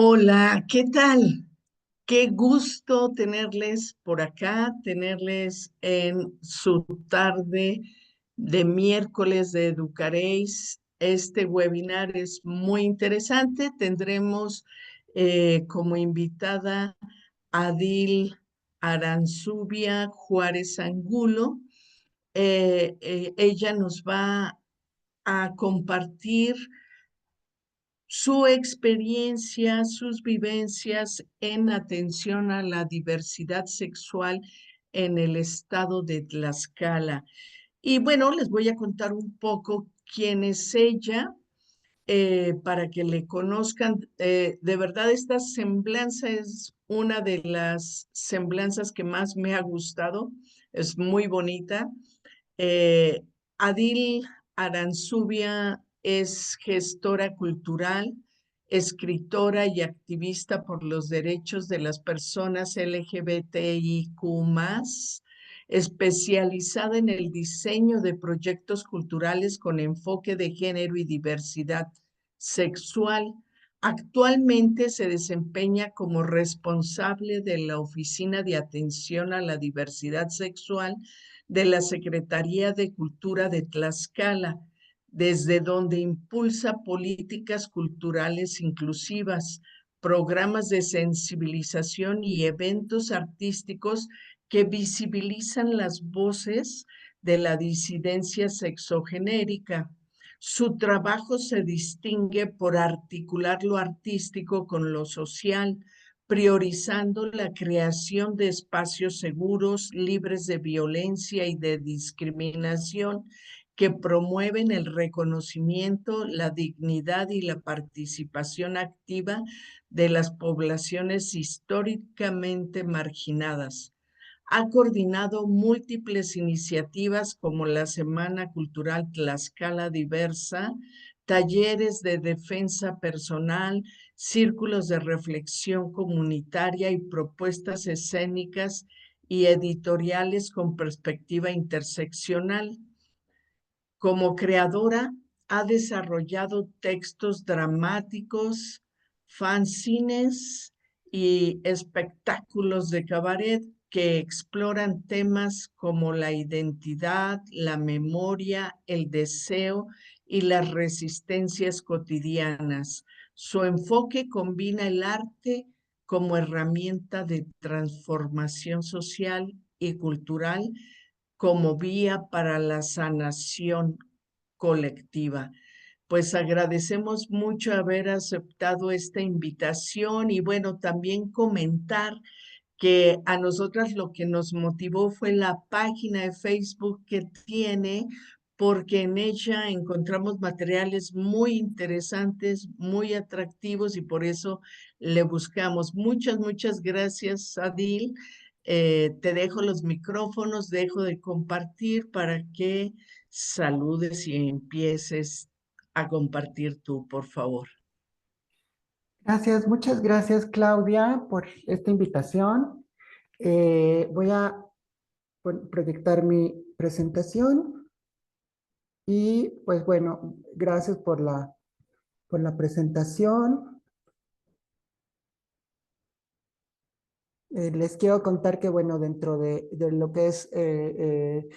Hola, ¿qué tal? Qué gusto tenerles por acá, tenerles en su tarde de miércoles de Educaréis. Este webinar es muy interesante. Tendremos como invitada a Adil Aranzubia Juárez Angulo. Ella nos va a compartir su experiencia, sus vivencias en atención a la diversidad sexual en el estado de Tlaxcala. Y bueno, les voy a contar un poco quién es ella, para que le conozcan. De verdad, esta semblanza es una de las semblanzas que más me ha gustado. Es muy bonita. Eh, Adil Aranzubia es gestora cultural, escritora y activista por los derechos de las personas LGBTIQ+, especializada en el diseño de proyectos culturales con enfoque de género y diversidad sexual. Actualmente se desempeña como responsable de la Oficina de Atención a la Diversidad Sexual de la Secretaría de Cultura de Tlaxcala, desde donde impulsa políticas culturales inclusivas, programas de sensibilización y eventos artísticos que visibilizan las voces de la disidencia sexogenérica. Su trabajo se distingue por articular lo artístico con lo social, priorizando la creación de espacios seguros, libres de violencia y de discriminación, que promueven el reconocimiento, la dignidad y la participación activa de las poblaciones históricamente marginadas. Ha coordinado múltiples iniciativas como la Semana Cultural Tlaxcala Diversa, talleres de defensa personal, círculos de reflexión comunitaria y propuestas escénicas y editoriales con perspectiva interseccional. Como creadora, ha desarrollado textos dramáticos, fanzines y espectáculos de cabaret que exploran temas como la identidad, la memoria, el deseo y las resistencias cotidianas. Su enfoque combina el arte como herramienta de transformación social y cultural como vía para la sanación colectiva. Pues agradecemos mucho haber aceptado esta invitación y bueno, también comentar que a nosotras lo que nos motivó fue la página de Facebook que tiene, porque en ella encontramos materiales muy interesantes, muy atractivos y por eso le buscamos. Muchas gracias, Adil. Te dejo los micrófonos, dejo de compartir para que saludes y empieces a compartir tú, por favor. Gracias, muchas gracias Claudia por esta invitación. Voy a proyectar mi presentación y pues bueno, gracias por la presentación. Les quiero contar que bueno, dentro de lo que es el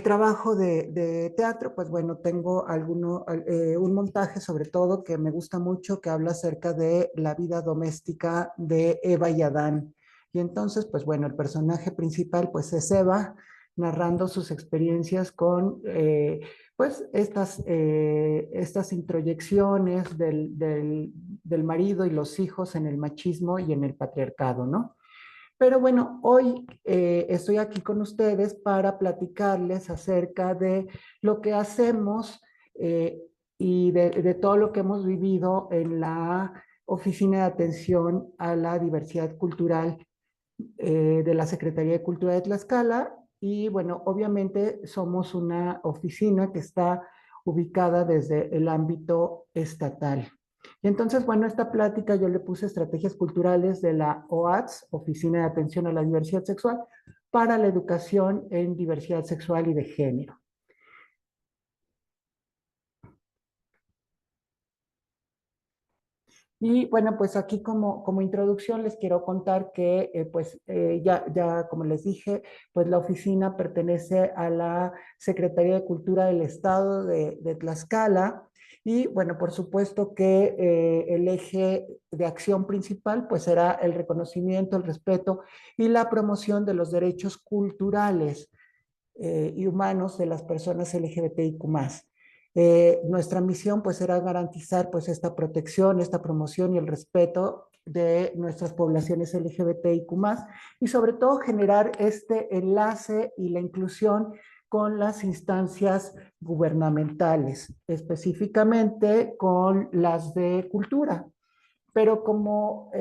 trabajo de teatro, pues bueno, tengo un montaje sobre todo que me gusta mucho, que habla acerca de la vida doméstica de Eva y Adán. Y entonces, pues bueno, el personaje principal pues es Eva, narrando sus experiencias con pues estas introyecciones del marido y los hijos en el machismo y en el patriarcado, ¿no? Pero bueno, hoy estoy aquí con ustedes para platicarles acerca de lo que hacemos y de todo lo que hemos vivido en la Oficina de Atención a la Diversidad Cultural de la Secretaría de Cultura de Tlaxcala. Y bueno, obviamente somos una oficina que está ubicada desde el ámbito estatal. Y entonces, bueno, esta plática yo le puse estrategias culturales de la OATS, Oficina de Atención a la Diversidad Sexual, para la educación en diversidad sexual y de género. Y bueno, pues aquí como introducción les quiero contar que ya como les dije, pues la oficina pertenece a la Secretaría de Cultura del Estado de Tlaxcala. Y bueno, por supuesto que el eje de acción principal pues será el reconocimiento, el respeto y la promoción de los derechos culturales y humanos de las personas LGBTIQ+. Nuestra misión pues era garantizar pues esta protección, esta promoción y el respeto de nuestras poblaciones LGBTIQ+, y sobre todo generar este enlace y la inclusión con las instancias gubernamentales, específicamente con las de cultura. Pero como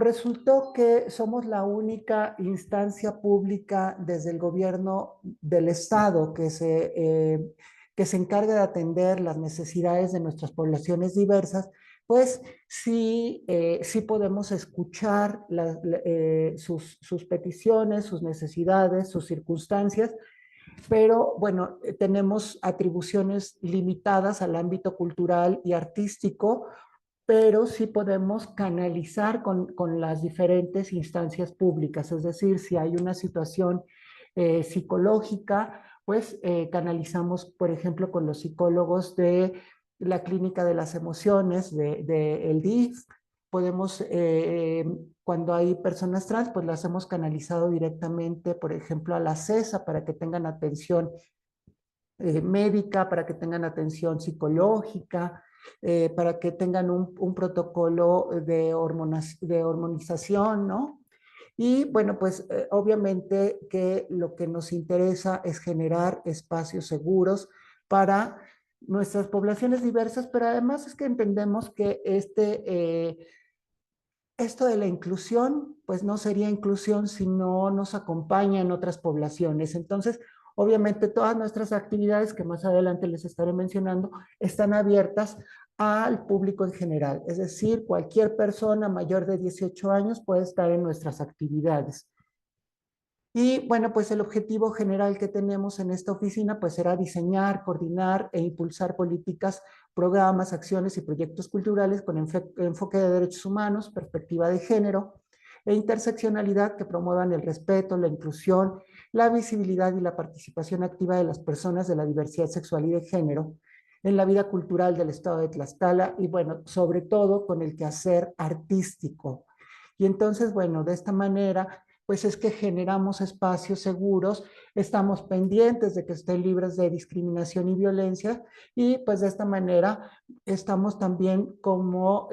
resultó que somos la única instancia pública desde el gobierno del Estado que se encarga de atender las necesidades de nuestras poblaciones diversas, pues sí podemos escuchar sus peticiones, sus necesidades, sus circunstancias, pero bueno, tenemos atribuciones limitadas al ámbito cultural y artístico, pero sí podemos canalizar con las diferentes instancias públicas. Es decir, si hay una situación psicológica, pues canalizamos, por ejemplo, con los psicólogos de la Clínica de las Emociones, el DIF. Podemos, cuando hay personas trans, pues las hemos canalizado directamente, por ejemplo, a la CESA para que tengan atención médica, para que tengan atención psicológica, para que tengan un protocolo de hormonización, ¿no? Y bueno, pues obviamente que lo que nos interesa es generar espacios seguros para nuestras poblaciones diversas, pero además es que entendemos que esto de la inclusión, pues no sería inclusión si no nos acompañan otras poblaciones. Entonces, obviamente todas nuestras actividades, que más adelante les estaré mencionando, están abiertas al público en general. Es decir, cualquier persona mayor de 18 años puede estar en nuestras actividades. Y bueno, pues el objetivo general que tenemos en esta oficina pues será diseñar, coordinar e impulsar políticas, programas, acciones y proyectos culturales con enfoque de derechos humanos, perspectiva de género e interseccionalidad que promuevan el respeto, la inclusión, la visibilidad y la participación activa de las personas de la diversidad sexual y de género en la vida cultural del estado de Tlaxcala y bueno, sobre todo con el quehacer artístico. Y entonces, bueno, de esta manera pues es que generamos espacios seguros, estamos pendientes de que estén libres de discriminación y violencia y pues de esta manera estamos también como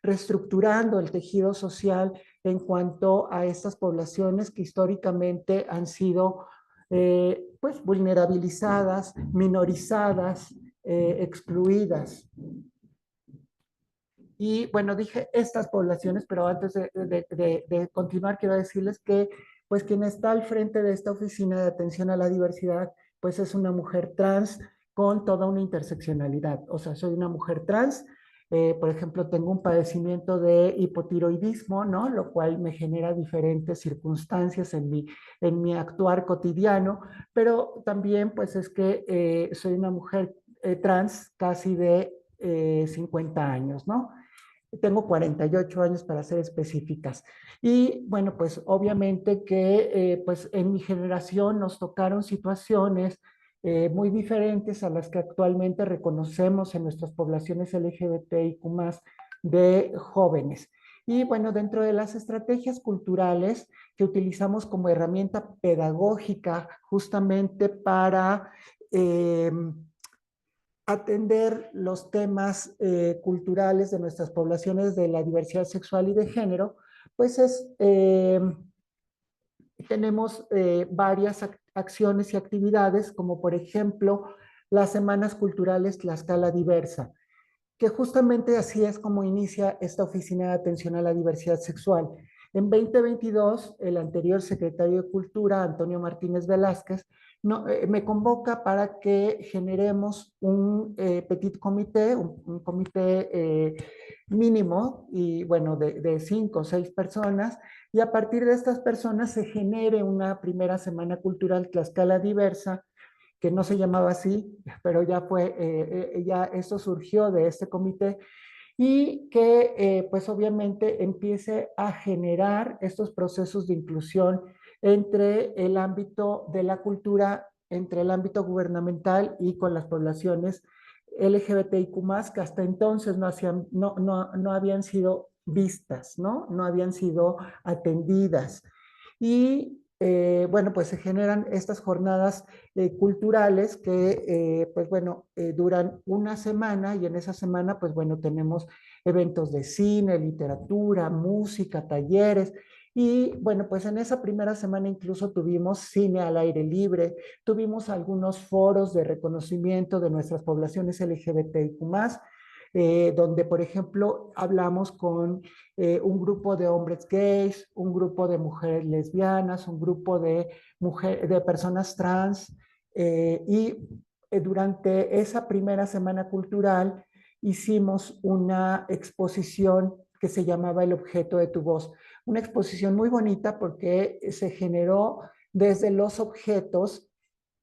reestructurando el tejido social en cuanto a estas poblaciones que históricamente han sido pues vulnerabilizadas, minorizadas, excluidas. Y bueno, dije estas poblaciones, pero antes de continuar, quiero decirles que pues quien está al frente de esta oficina de atención a la diversidad, pues es una mujer trans con toda una interseccionalidad. O sea, soy una mujer trans, por ejemplo, tengo un padecimiento de hipotiroidismo, ¿no? Lo cual me genera diferentes circunstancias en mi actuar cotidiano, pero también pues es que soy una mujer trans casi de 50 años, ¿no? Tengo 48 años para ser específicas. Y bueno, pues obviamente que pues en mi generación nos tocaron situaciones muy diferentes a las que actualmente reconocemos en nuestras poblaciones LGBTIQ+ de jóvenes. Y bueno, dentro de las estrategias culturales que utilizamos como herramienta pedagógica justamente para atender los temas culturales de nuestras poblaciones de la diversidad sexual y de género, pues tenemos varias acciones y actividades, como por ejemplo las Semanas Culturales Tlaxcala Diversa, que justamente así es como inicia esta Oficina de Atención a la Diversidad Sexual. En 2022, el anterior secretario de Cultura, Antonio Martínez Velázquez, me convoca para que generemos un petit comité, un comité mínimo, y bueno, de 5 o 6 personas, y a partir de estas personas se genere una primera semana cultural Tlaxcala Diversa, que no se llamaba así, pero ya fue, ya esto surgió de este comité y que pues obviamente empiece a generar estos procesos de inclusión entre el ámbito de la cultura, entre el ámbito gubernamental y con las poblaciones LGBTIQ+, que hasta entonces no habían sido vistas, ¿no? No habían sido atendidas. Y bueno, pues se generan estas jornadas culturales que, pues bueno, duran una semana y en esa semana, pues bueno, tenemos eventos de cine, literatura, música, talleres. Y bueno, pues en esa primera semana incluso tuvimos cine al aire libre, tuvimos algunos foros de reconocimiento de nuestras poblaciones LGBTIQ+, donde, por ejemplo, hablamos con un grupo de hombres gays, un grupo de mujeres lesbianas, un grupo de personas trans, y durante esa primera semana cultural hicimos una exposición que se llamaba El objeto de tu voz. Una exposición muy bonita porque se generó desde los objetos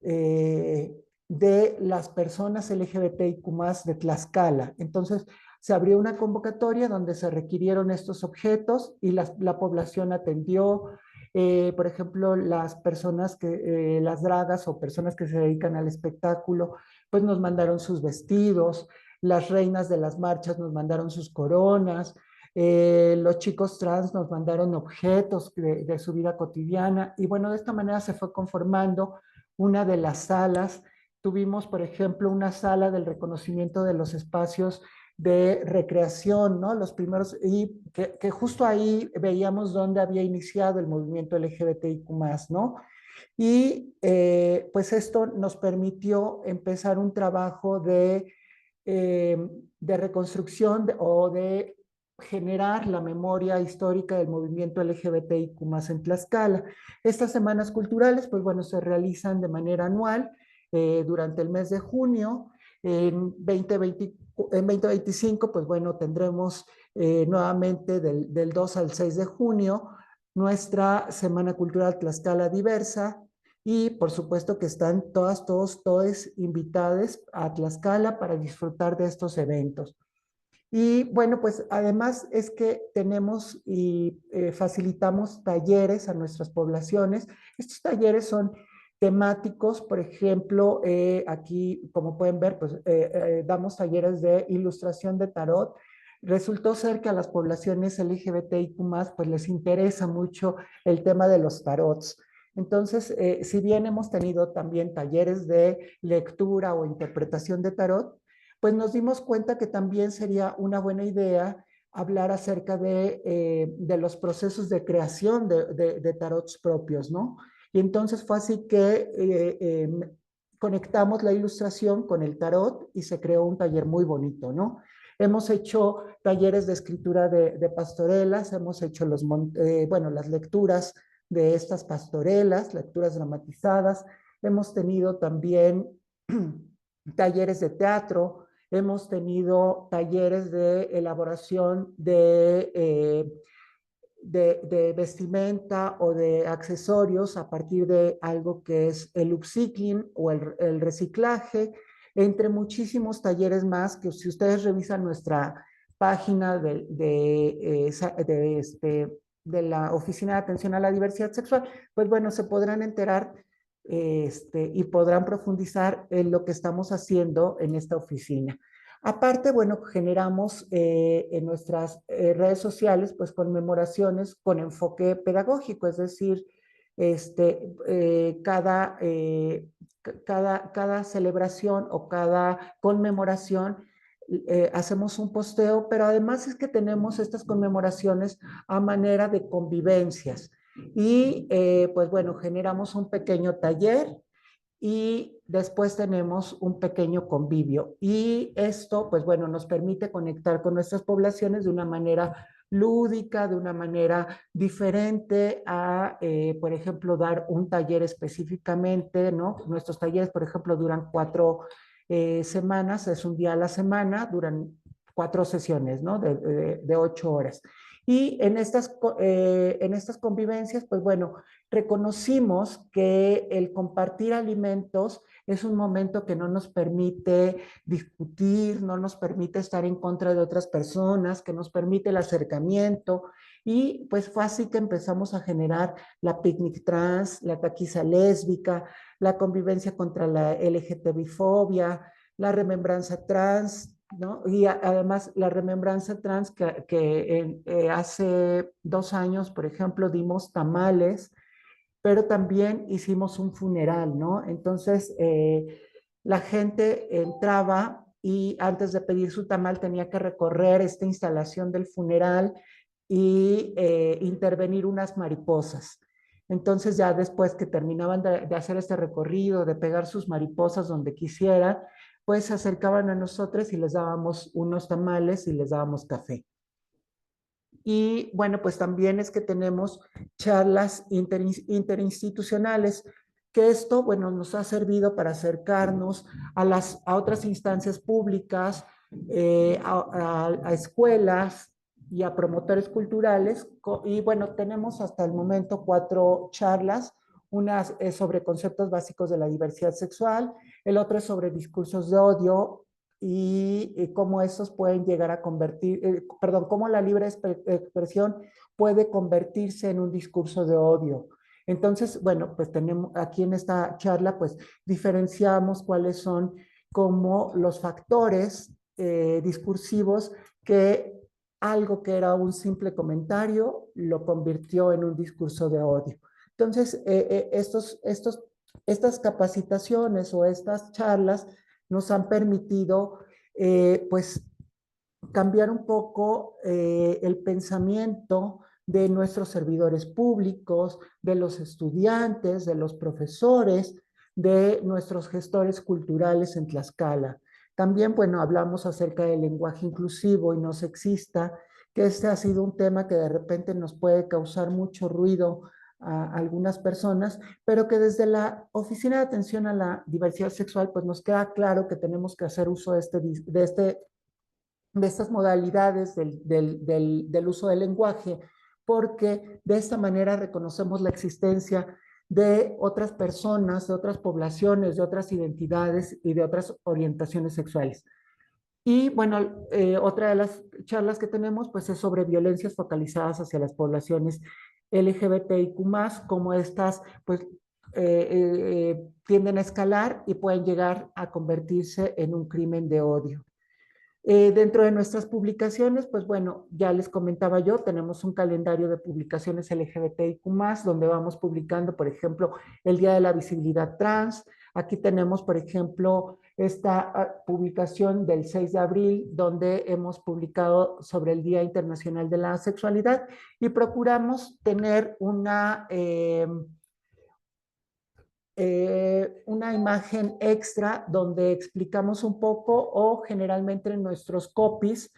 de las personas LGBTIQ+ de Tlaxcala. Entonces, se abrió una convocatoria donde se requirieron estos objetos y la población atendió. Por ejemplo, las personas las dragas o personas que se dedican al espectáculo, pues nos mandaron sus vestidos, las reinas de las marchas nos mandaron sus coronas, los chicos trans nos mandaron objetos de su vida cotidiana y bueno, de esta manera se fue conformando una de las salas. Tuvimos, por ejemplo, una sala del reconocimiento de los espacios de recreación, ¿no? Los primeros, y que justo ahí veíamos dónde había iniciado el movimiento LGBTIQ+, ¿no? Y pues esto nos permitió empezar un trabajo de reconstrucción o de generar la memoria histórica del movimiento LGBTIQ+ en Tlaxcala. Estas semanas culturales, pues bueno, se realizan de manera anual durante el mes de junio. En 2025, pues bueno, tendremos nuevamente del 2 al 6 de junio nuestra Semana Cultural Tlaxcala Diversa, y por supuesto que están todas, todos, todes invitadas a Tlaxcala para disfrutar de estos eventos. Y bueno, pues además es que tenemos y facilitamos talleres a nuestras poblaciones. Estos talleres son temáticos, por ejemplo, aquí, como pueden ver, pues damos talleres de ilustración de tarot. Resultó ser que a las poblaciones LGBTIQ+, pues les interesa mucho el tema de los tarots. Entonces, si bien hemos tenido también talleres de lectura o interpretación de tarot, pues nos dimos cuenta que también sería una buena idea hablar acerca de los procesos de creación de tarots propios, ¿no? Y entonces fue así que conectamos la ilustración con el tarot y se creó un taller muy bonito, ¿no? Hemos hecho talleres de escritura de pastorelas, hemos hecho bueno, las lecturas de estas pastorelas, lecturas dramatizadas, hemos tenido también talleres de teatro, hemos tenido talleres de elaboración de vestimenta o de accesorios a partir de algo que es el upcycling o el reciclaje, entre muchísimos talleres más que si ustedes revisan nuestra página de la Oficina de Atención a la Diversidad Sexual, pues bueno, se podrán enterar y podrán profundizar en lo que estamos haciendo en esta oficina. Aparte, bueno, generamos en nuestras redes sociales, pues, conmemoraciones con enfoque pedagógico, es decir, cada celebración o cada conmemoración hacemos un posteo, pero además es que tenemos estas conmemoraciones a manera de convivencias. Y pues bueno, generamos un pequeño taller y después tenemos un pequeño convivio. Y esto, pues bueno, nos permite conectar con nuestras poblaciones de una manera lúdica, de una manera diferente a, por ejemplo, dar un taller específicamente, ¿no? Nuestros talleres, por ejemplo, duran 4 semanas, es un día a la semana, duran 4 sesiones, ¿no? De 8 horas. Y en estas convivencias, pues bueno, reconocimos que el compartir alimentos es un momento que no nos permite discutir, no nos permite estar en contra de otras personas, que nos permite el acercamiento. Y pues fue así que empezamos a generar la picnic trans, la taquiza lésbica, la convivencia contra la LGTB-fobia, la remembranza trans, ¿no? Y además la remembranza trans que hace 2 años, por ejemplo, dimos tamales, pero también hicimos un funeral, ¿no? Entonces, la gente entraba y antes de pedir su tamal tenía que recorrer esta instalación del funeral y intervenir unas mariposas. Entonces ya después que terminaban de hacer este recorrido, de pegar sus mariposas donde quisieran, pues se acercaban a nosotros y les dábamos unos tamales y les dábamos café. Y bueno, pues también es que tenemos charlas interinstitucionales, que esto, bueno, nos ha servido para acercarnos a otras instancias públicas, a escuelas y a promotores culturales. Y bueno, tenemos hasta el momento 4 charlas. Una es sobre conceptos básicos de la diversidad sexual, el otro es sobre discursos de odio, y cómo esos pueden llegar a convertir, perdón, cómo la libre expresión puede convertirse en un discurso de odio. Entonces, bueno, pues tenemos aquí en esta charla, pues diferenciamos cuáles son como los factores discursivos que algo que era un simple comentario lo convirtió en un discurso de odio. Entonces, estas capacitaciones o estas charlas nos han permitido, pues, cambiar un poco el pensamiento de nuestros servidores públicos, de los estudiantes, de los profesores, de nuestros gestores culturales en Tlaxcala. También, bueno, hablamos acerca del lenguaje inclusivo y no sexista, que este ha sido un tema que de repente nos puede causar mucho ruido a algunas personas, pero que desde la Oficina de Atención a la Diversidad Sexual, pues nos queda claro que tenemos que hacer uso de estas modalidades del uso del lenguaje, porque de esta manera reconocemos la existencia de otras personas, de otras poblaciones, de otras identidades y de otras orientaciones sexuales. Y bueno, otra de las charlas que tenemos pues es sobre violencias focalizadas hacia las poblaciones LGBTIQ+, como estas pues tienden a escalar y pueden llegar a convertirse en un crimen de odio. Dentro de nuestras publicaciones, pues bueno, ya les comentaba yo, tenemos un calendario de publicaciones LGBTIQ+, donde vamos publicando, por ejemplo, el Día de la Visibilidad Trans. Aquí tenemos, por ejemplo, esta publicación del 6 de abril, donde hemos publicado sobre el Día Internacional de la Sexualidad y procuramos tener una imagen extra donde explicamos un poco o generalmente en nuestros copies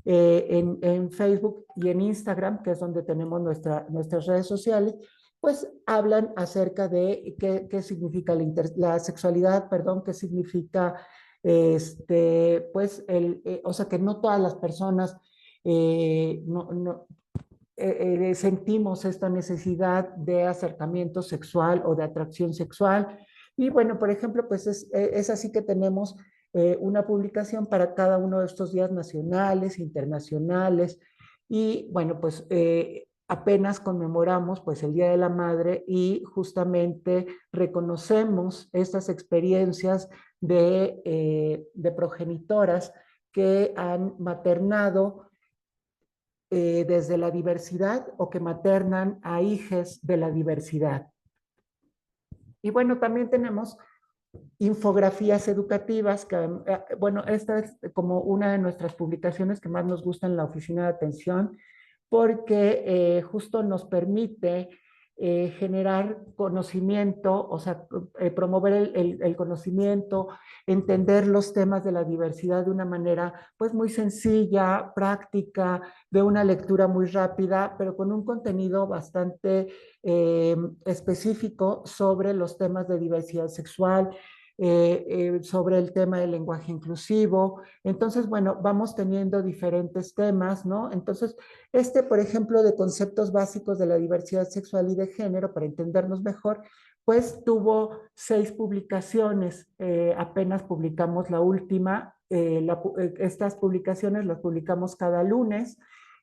en Facebook y en Instagram, que es donde tenemos nuestras redes sociales, pues hablan acerca de qué significa la sexualidad, perdón, qué significa, pues, o sea, que no todas las personas sentimos esta necesidad de acercamiento sexual o de atracción sexual. Y bueno, por ejemplo, pues es así que tenemos una publicación para cada uno de estos días nacionales, internacionales. Y bueno, pues apenas conmemoramos pues el Día de la Madre y justamente reconocemos estas experiencias de progenitoras que han maternado desde la diversidad o que maternan a hijas de la diversidad. Y bueno, también tenemos infografías educativas, que bueno, esta es como una de nuestras publicaciones que más nos gusta en la Oficina de Atención, porque justo nos permite generar conocimiento, o sea, promover el conocimiento, entender los temas de la diversidad de una manera pues muy sencilla, práctica, de una lectura muy rápida, pero con un contenido bastante específico sobre los temas de diversidad sexual, sobre el tema del lenguaje inclusivo. Entonces, bueno, vamos teniendo diferentes temas, ¿no? Entonces, por ejemplo, de conceptos básicos de la diversidad sexual y de género, para entendernos mejor, pues tuvo 6 publicaciones. Apenas publicamos la última. Estas publicaciones las publicamos cada lunes.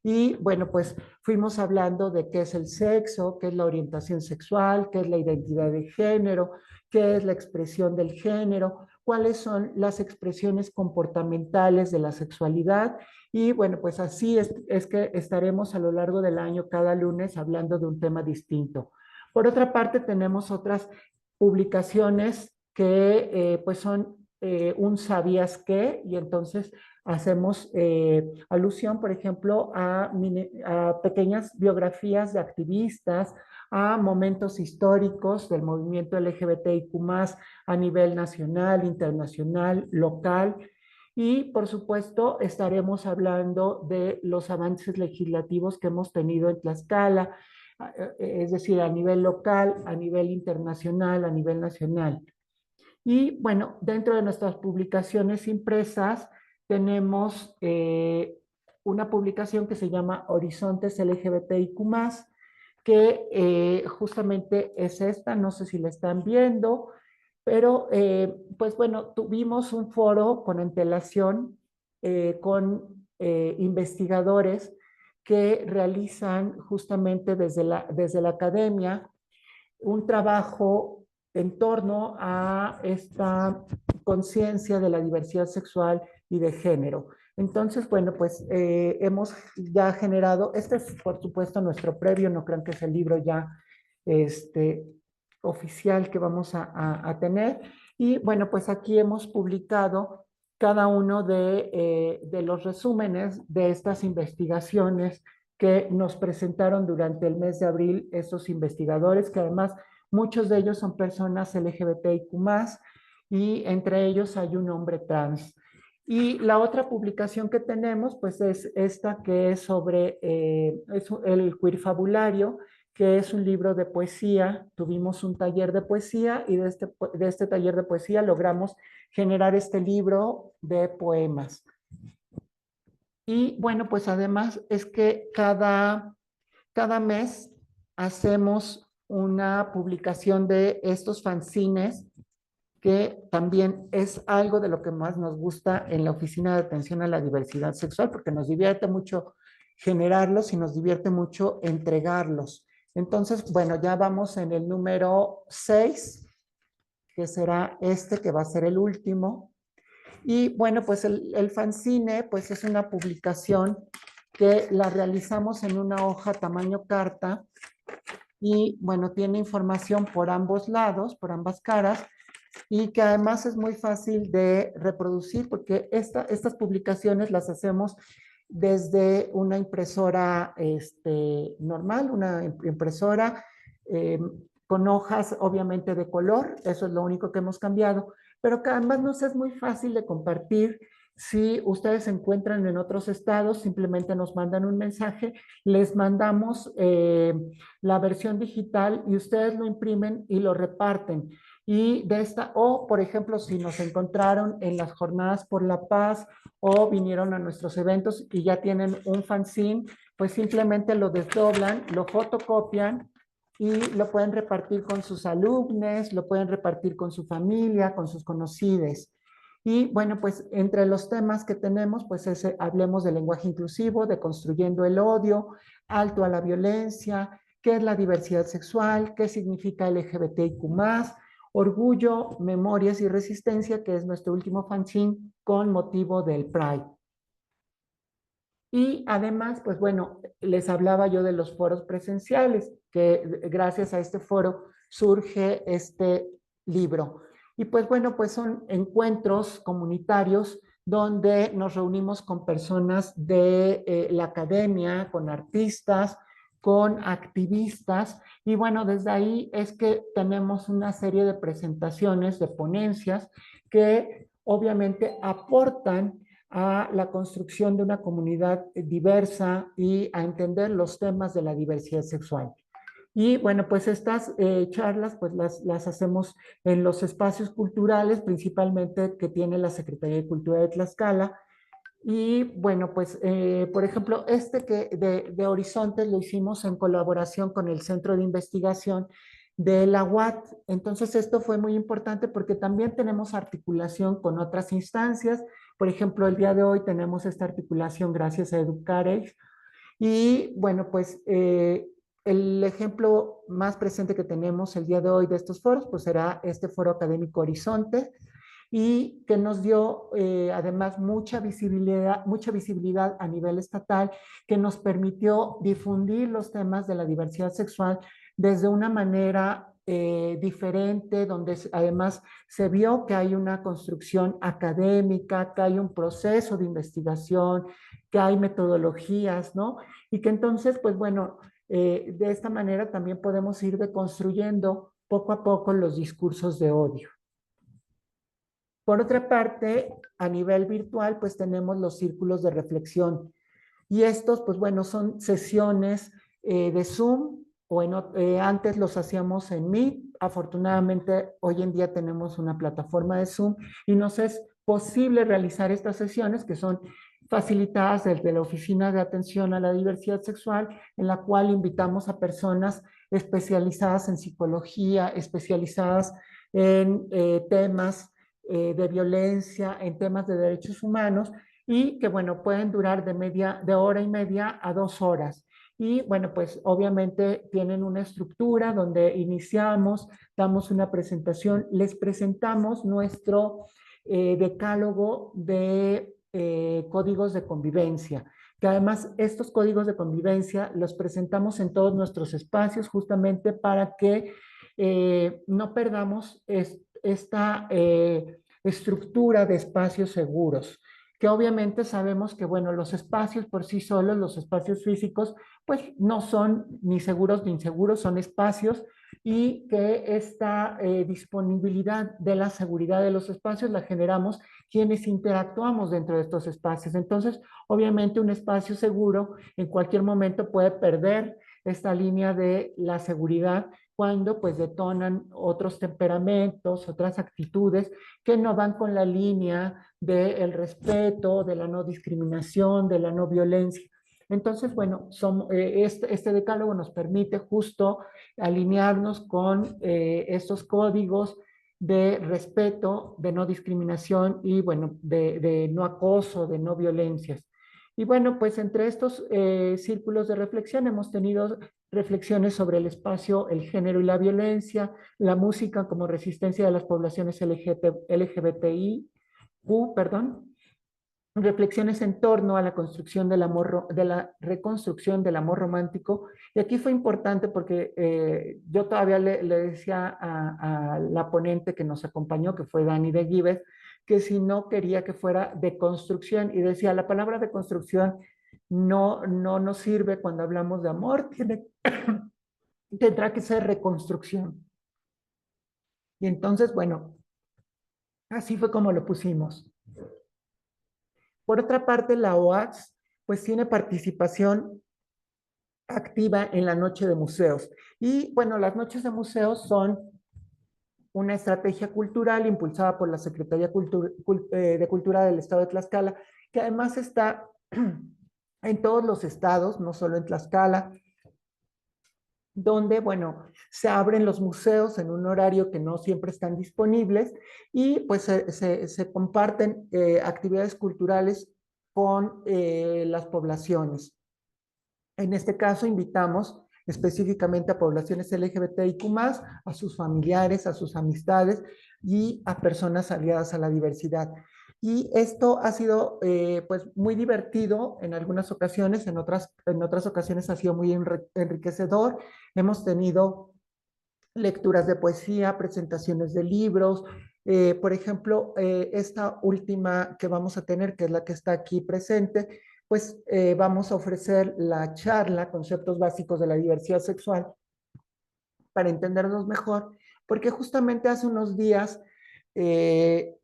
Y bueno, pues fuimos hablando de qué es el sexo, qué es la orientación sexual, qué es la identidad de género, qué es la expresión del género, cuáles son las expresiones comportamentales de la sexualidad. Y bueno, pues así es que estaremos a lo largo del año, cada lunes, hablando de un tema distinto. Por otra parte, tenemos otras publicaciones que pues son un sabías qué, y entonces hacemos alusión, por ejemplo, a pequeñas biografías de activistas, a momentos históricos del movimiento LGBTIQ+, a nivel nacional, internacional, local. Y, por supuesto, estaremos hablando de los avances legislativos que hemos tenido en Tlaxcala, es decir, a nivel local, a nivel internacional, a nivel nacional. Y bueno, dentro de nuestras publicaciones impresas tenemos una publicación que se llama Horizontes LGBTIQ+, que justamente es esta, no sé si la están viendo, pero pues bueno, tuvimos un foro con antelación con investigadores que realizan justamente desde la academia un trabajo en torno a esta conciencia de la diversidad sexual y de género. Entonces, bueno, pues hemos ya generado, este es por supuesto nuestro previo, no crean que es el libro ya este, oficial que vamos a tener. Y bueno, pues aquí hemos publicado cada uno de los resúmenes de estas investigaciones que nos presentaron durante el mes de abril estos investigadores, que además muchos de ellos son personas LGBTIQ+, y entre ellos hay un hombre trans. Y la otra publicación que tenemos, pues es esta que es sobre es el Queer Fabulario, que es un libro de poesía. Tuvimos un taller de poesía y de este taller de poesía logramos generar este libro de poemas. Y bueno, pues además es que cada mes hacemos una publicación de estos fanzines, que también es algo de lo que más nos gusta en la Oficina de Atención a la Diversidad Sexual, porque nos divierte mucho generarlos y nos divierte mucho entregarlos. Entonces, bueno, ya vamos en el número 6, que será este, que va a ser el último. Y bueno, pues el fanzine, pues es una publicación que la realizamos en una hoja tamaño carta, y bueno, tiene información por ambos lados, por ambas caras, y que además es muy fácil de reproducir, porque estas publicaciones las hacemos desde una impresora normal, una impresora con hojas obviamente de color. Eso es lo único que hemos cambiado, pero que además nos es muy fácil de compartir. Si ustedes se encuentran en otros estados, simplemente nos mandan un mensaje, les mandamos la versión digital y ustedes lo imprimen y lo reparten. Y o por ejemplo, si nos encontraron en las jornadas por la paz o vinieron a nuestros eventos y ya tienen un fanzine, pues simplemente lo desdoblan, lo fotocopian y lo pueden repartir con sus alumnos, lo pueden repartir con su familia, con sus conocidos. Y bueno, pues entre los temas que tenemos, pues hablemos del lenguaje inclusivo, de construyendo el odio, alto a la violencia, qué es la diversidad sexual, qué significa LGBTIQ+, orgullo, memorias y resistencia, que es nuestro último fanzine con motivo del Pride. Y además, pues bueno, les hablaba yo de los foros presenciales, que gracias a este foro surge este libro. Y pues bueno, pues son encuentros comunitarios donde nos reunimos con personas de la academia, con artistas, con activistas. Y bueno, desde ahí es que tenemos una serie de presentaciones, de ponencias, que obviamente aportan a la construcción de una comunidad diversa y a entender los temas de la diversidad sexual. Y bueno, pues estas charlas pues las hacemos en los espacios culturales, principalmente que tiene la Secretaría de Cultura de Tlaxcala. Y bueno, pues por ejemplo, este que de Horizontes lo hicimos en colaboración con el Centro de Investigación de la UAT. Entonces esto fue muy importante porque también tenemos articulación con otras instancias. Por ejemplo, el día de hoy tenemos esta articulación gracias a Educarex. Y bueno, pues el ejemplo más presente que tenemos el día de hoy de estos foros, pues será este foro académico Horizonte, y que nos dio además mucha visibilidad a nivel estatal, que nos permitió difundir los temas de la diversidad sexual desde una manera diferente, donde además se vio que hay una construcción académica, que hay un proceso de investigación, que hay metodologías, ¿no? Y que entonces, pues bueno, de esta manera también podemos ir deconstruyendo poco a poco los discursos de odio. Por otra parte, a nivel virtual, pues tenemos los círculos de reflexión. Y estos, pues bueno, son sesiones de Zoom o antes los hacíamos en Meet. Afortunadamente, hoy en día tenemos una plataforma de Zoom y nos es posible realizar estas sesiones que son facilitadas desde la Oficina de Atención a la Diversidad Sexual, en la cual invitamos a personas especializadas en psicología, especializadas en temas de violencia, en temas de derechos humanos, y que, bueno, pueden durar de hora y media a 2 horas. Y bueno, pues obviamente tienen una estructura donde iniciamos, damos una presentación, les presentamos nuestro decálogo de códigos de convivencia, que además estos códigos de convivencia los presentamos en todos nuestros espacios justamente para que no perdamos esta estructura de espacios seguros, que obviamente sabemos que, bueno, los espacios por sí solos, los espacios físicos, pues no son ni seguros ni inseguros, son espacios, y que esta disponibilidad de la seguridad de los espacios la generamos quienes interactuamos dentro de estos espacios. Entonces, obviamente un espacio seguro en cualquier momento puede perder esta línea de la seguridad cuando pues detonan otros temperamentos, otras actitudes que no van con la línea del respeto, de la no discriminación, de la no violencia. Entonces, bueno, este decálogo nos permite justo alinearnos con estos códigos de respeto, de no discriminación y, bueno, de no acoso, de no violencias. Y bueno, pues entre estos círculos de reflexión hemos tenido reflexiones sobre el espacio, el género y la violencia, la música como resistencia de las poblaciones LGBTIQ, perdón, reflexiones en torno a la construcción del amor, de la reconstrucción del amor romántico. Y aquí fue importante porque yo todavía le decía a la ponente que nos acompañó, que fue Dani de Gives, que si no quería que fuera de construcción, y decía, la palabra de construcción no nos sirve cuando hablamos de amor, tendrá que ser reconstrucción. Y entonces, bueno, así fue como lo pusimos. Por otra parte, la OAX pues tiene participación activa en la noche de museos. Y bueno, las noches de museos son una estrategia cultural impulsada por la Secretaría de Cultura del Estado de Tlaxcala, que además está en todos los estados, no solo en Tlaxcala, donde, bueno, se abren los museos en un horario que no siempre están disponibles, y pues se comparten actividades culturales con las poblaciones. En este caso, invitamos específicamente a poblaciones LGBTIQ+, a sus familiares, a sus amistades y a personas aliadas a la diversidad. Y esto ha sido pues muy divertido en algunas ocasiones, en otras ocasiones ha sido muy enriquecedor. Hemos tenido lecturas de poesía, presentaciones de libros. Por ejemplo, esta última que vamos a tener, que es la que está aquí presente, pues vamos a ofrecer la charla Conceptos Básicos de la Diversidad Sexual para entendernos mejor, porque justamente hace unos días eh,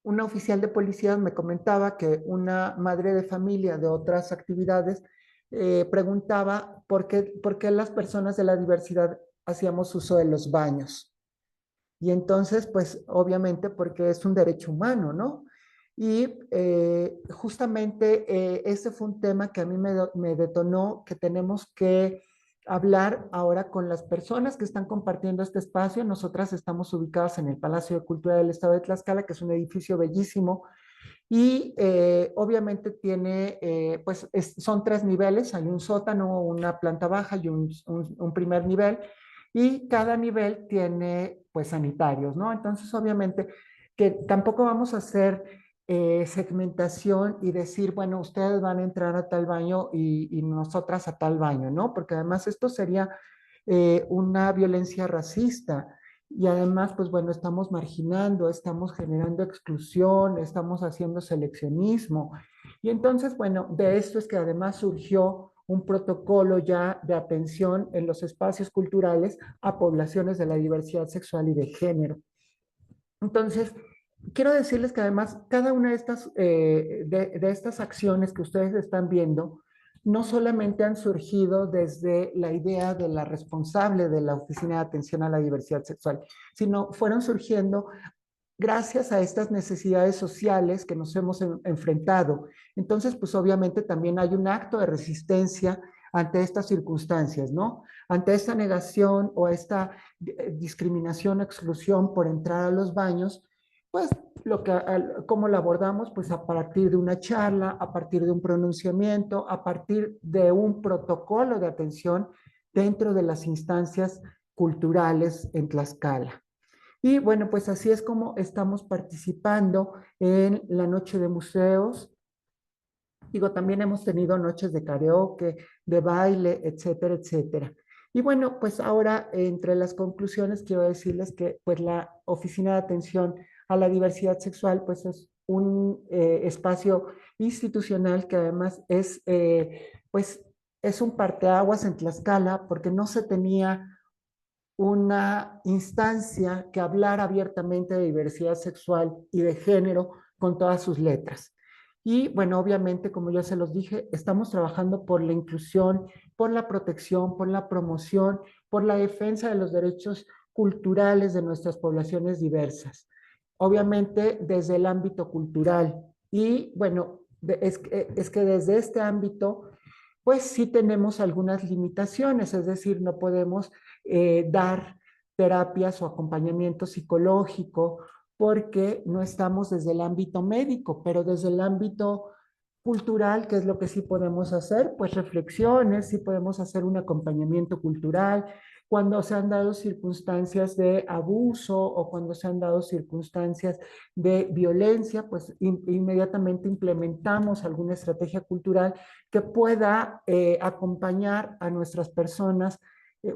una oficial de policía me comentaba que una madre de familia de otras actividades preguntaba por qué las personas de la diversidad hacíamos uso de los baños. Y entonces, pues obviamente porque es un derecho humano, ¿no? Y justamente ese fue un tema que a mí me detonó que tenemos que hablar ahora con las personas que están compartiendo este espacio. Nosotras estamos ubicadas en el Palacio de Cultura del Estado de Tlaxcala, que es un edificio bellísimo y obviamente tiene, pues son 3 niveles, hay un sótano, una planta baja y un primer nivel, y cada nivel tiene pues sanitarios, ¿no? Entonces obviamente que tampoco vamos a hacer segmentación y decir, bueno, ustedes van a entrar a tal baño y nosotras a tal baño, ¿no? Porque además esto sería una violencia racista. Y además, pues bueno, estamos marginando, estamos generando exclusión, estamos haciendo seleccionismo. Y entonces, bueno, de esto es que además surgió un protocolo ya de atención en los espacios culturales a poblaciones de la diversidad sexual y de género. Entonces, quiero decirles que además cada una de de estas acciones que ustedes están viendo no solamente han surgido desde la idea de la responsable de la Oficina de Atención a la Diversidad Sexual, sino fueron surgiendo gracias a estas necesidades sociales que nos hemos enfrentado. Entonces, pues obviamente también hay un acto de resistencia ante estas circunstancias, ¿no? Ante esta negación o esta discriminación, exclusión por entrar a los baños, pues ¿cómo la abordamos? Pues a partir de una charla, a partir de un pronunciamiento, a partir de un protocolo de atención dentro de las instancias culturales en Tlaxcala. Y bueno, pues así es como estamos participando en la noche de museos. Digo, también hemos tenido noches de karaoke, de baile, etcétera, etcétera. Y bueno, pues ahora entre las conclusiones quiero decirles que pues la Oficina de Atención a la Diversidad Sexual pues es un espacio institucional que además pues es un parteaguas en Tlaxcala porque no se tenía una instancia que hablara abiertamente de diversidad sexual y de género con todas sus letras. Y bueno, obviamente, como ya se los dije, estamos trabajando por la inclusión, por la protección, por la promoción, por la defensa de los derechos culturales de nuestras poblaciones diversas. Obviamente desde el ámbito cultural. Y bueno, es que desde este ámbito pues sí tenemos algunas limitaciones, es decir, no podemos dar terapias o acompañamiento psicológico porque no estamos desde el ámbito médico, pero desde el ámbito cultural, ¿qué es lo que sí podemos hacer? Pues reflexiones, sí podemos hacer un acompañamiento cultural, cuando se han dado circunstancias de abuso o cuando se han dado circunstancias de violencia, pues inmediatamente implementamos alguna estrategia cultural que pueda acompañar a nuestras personas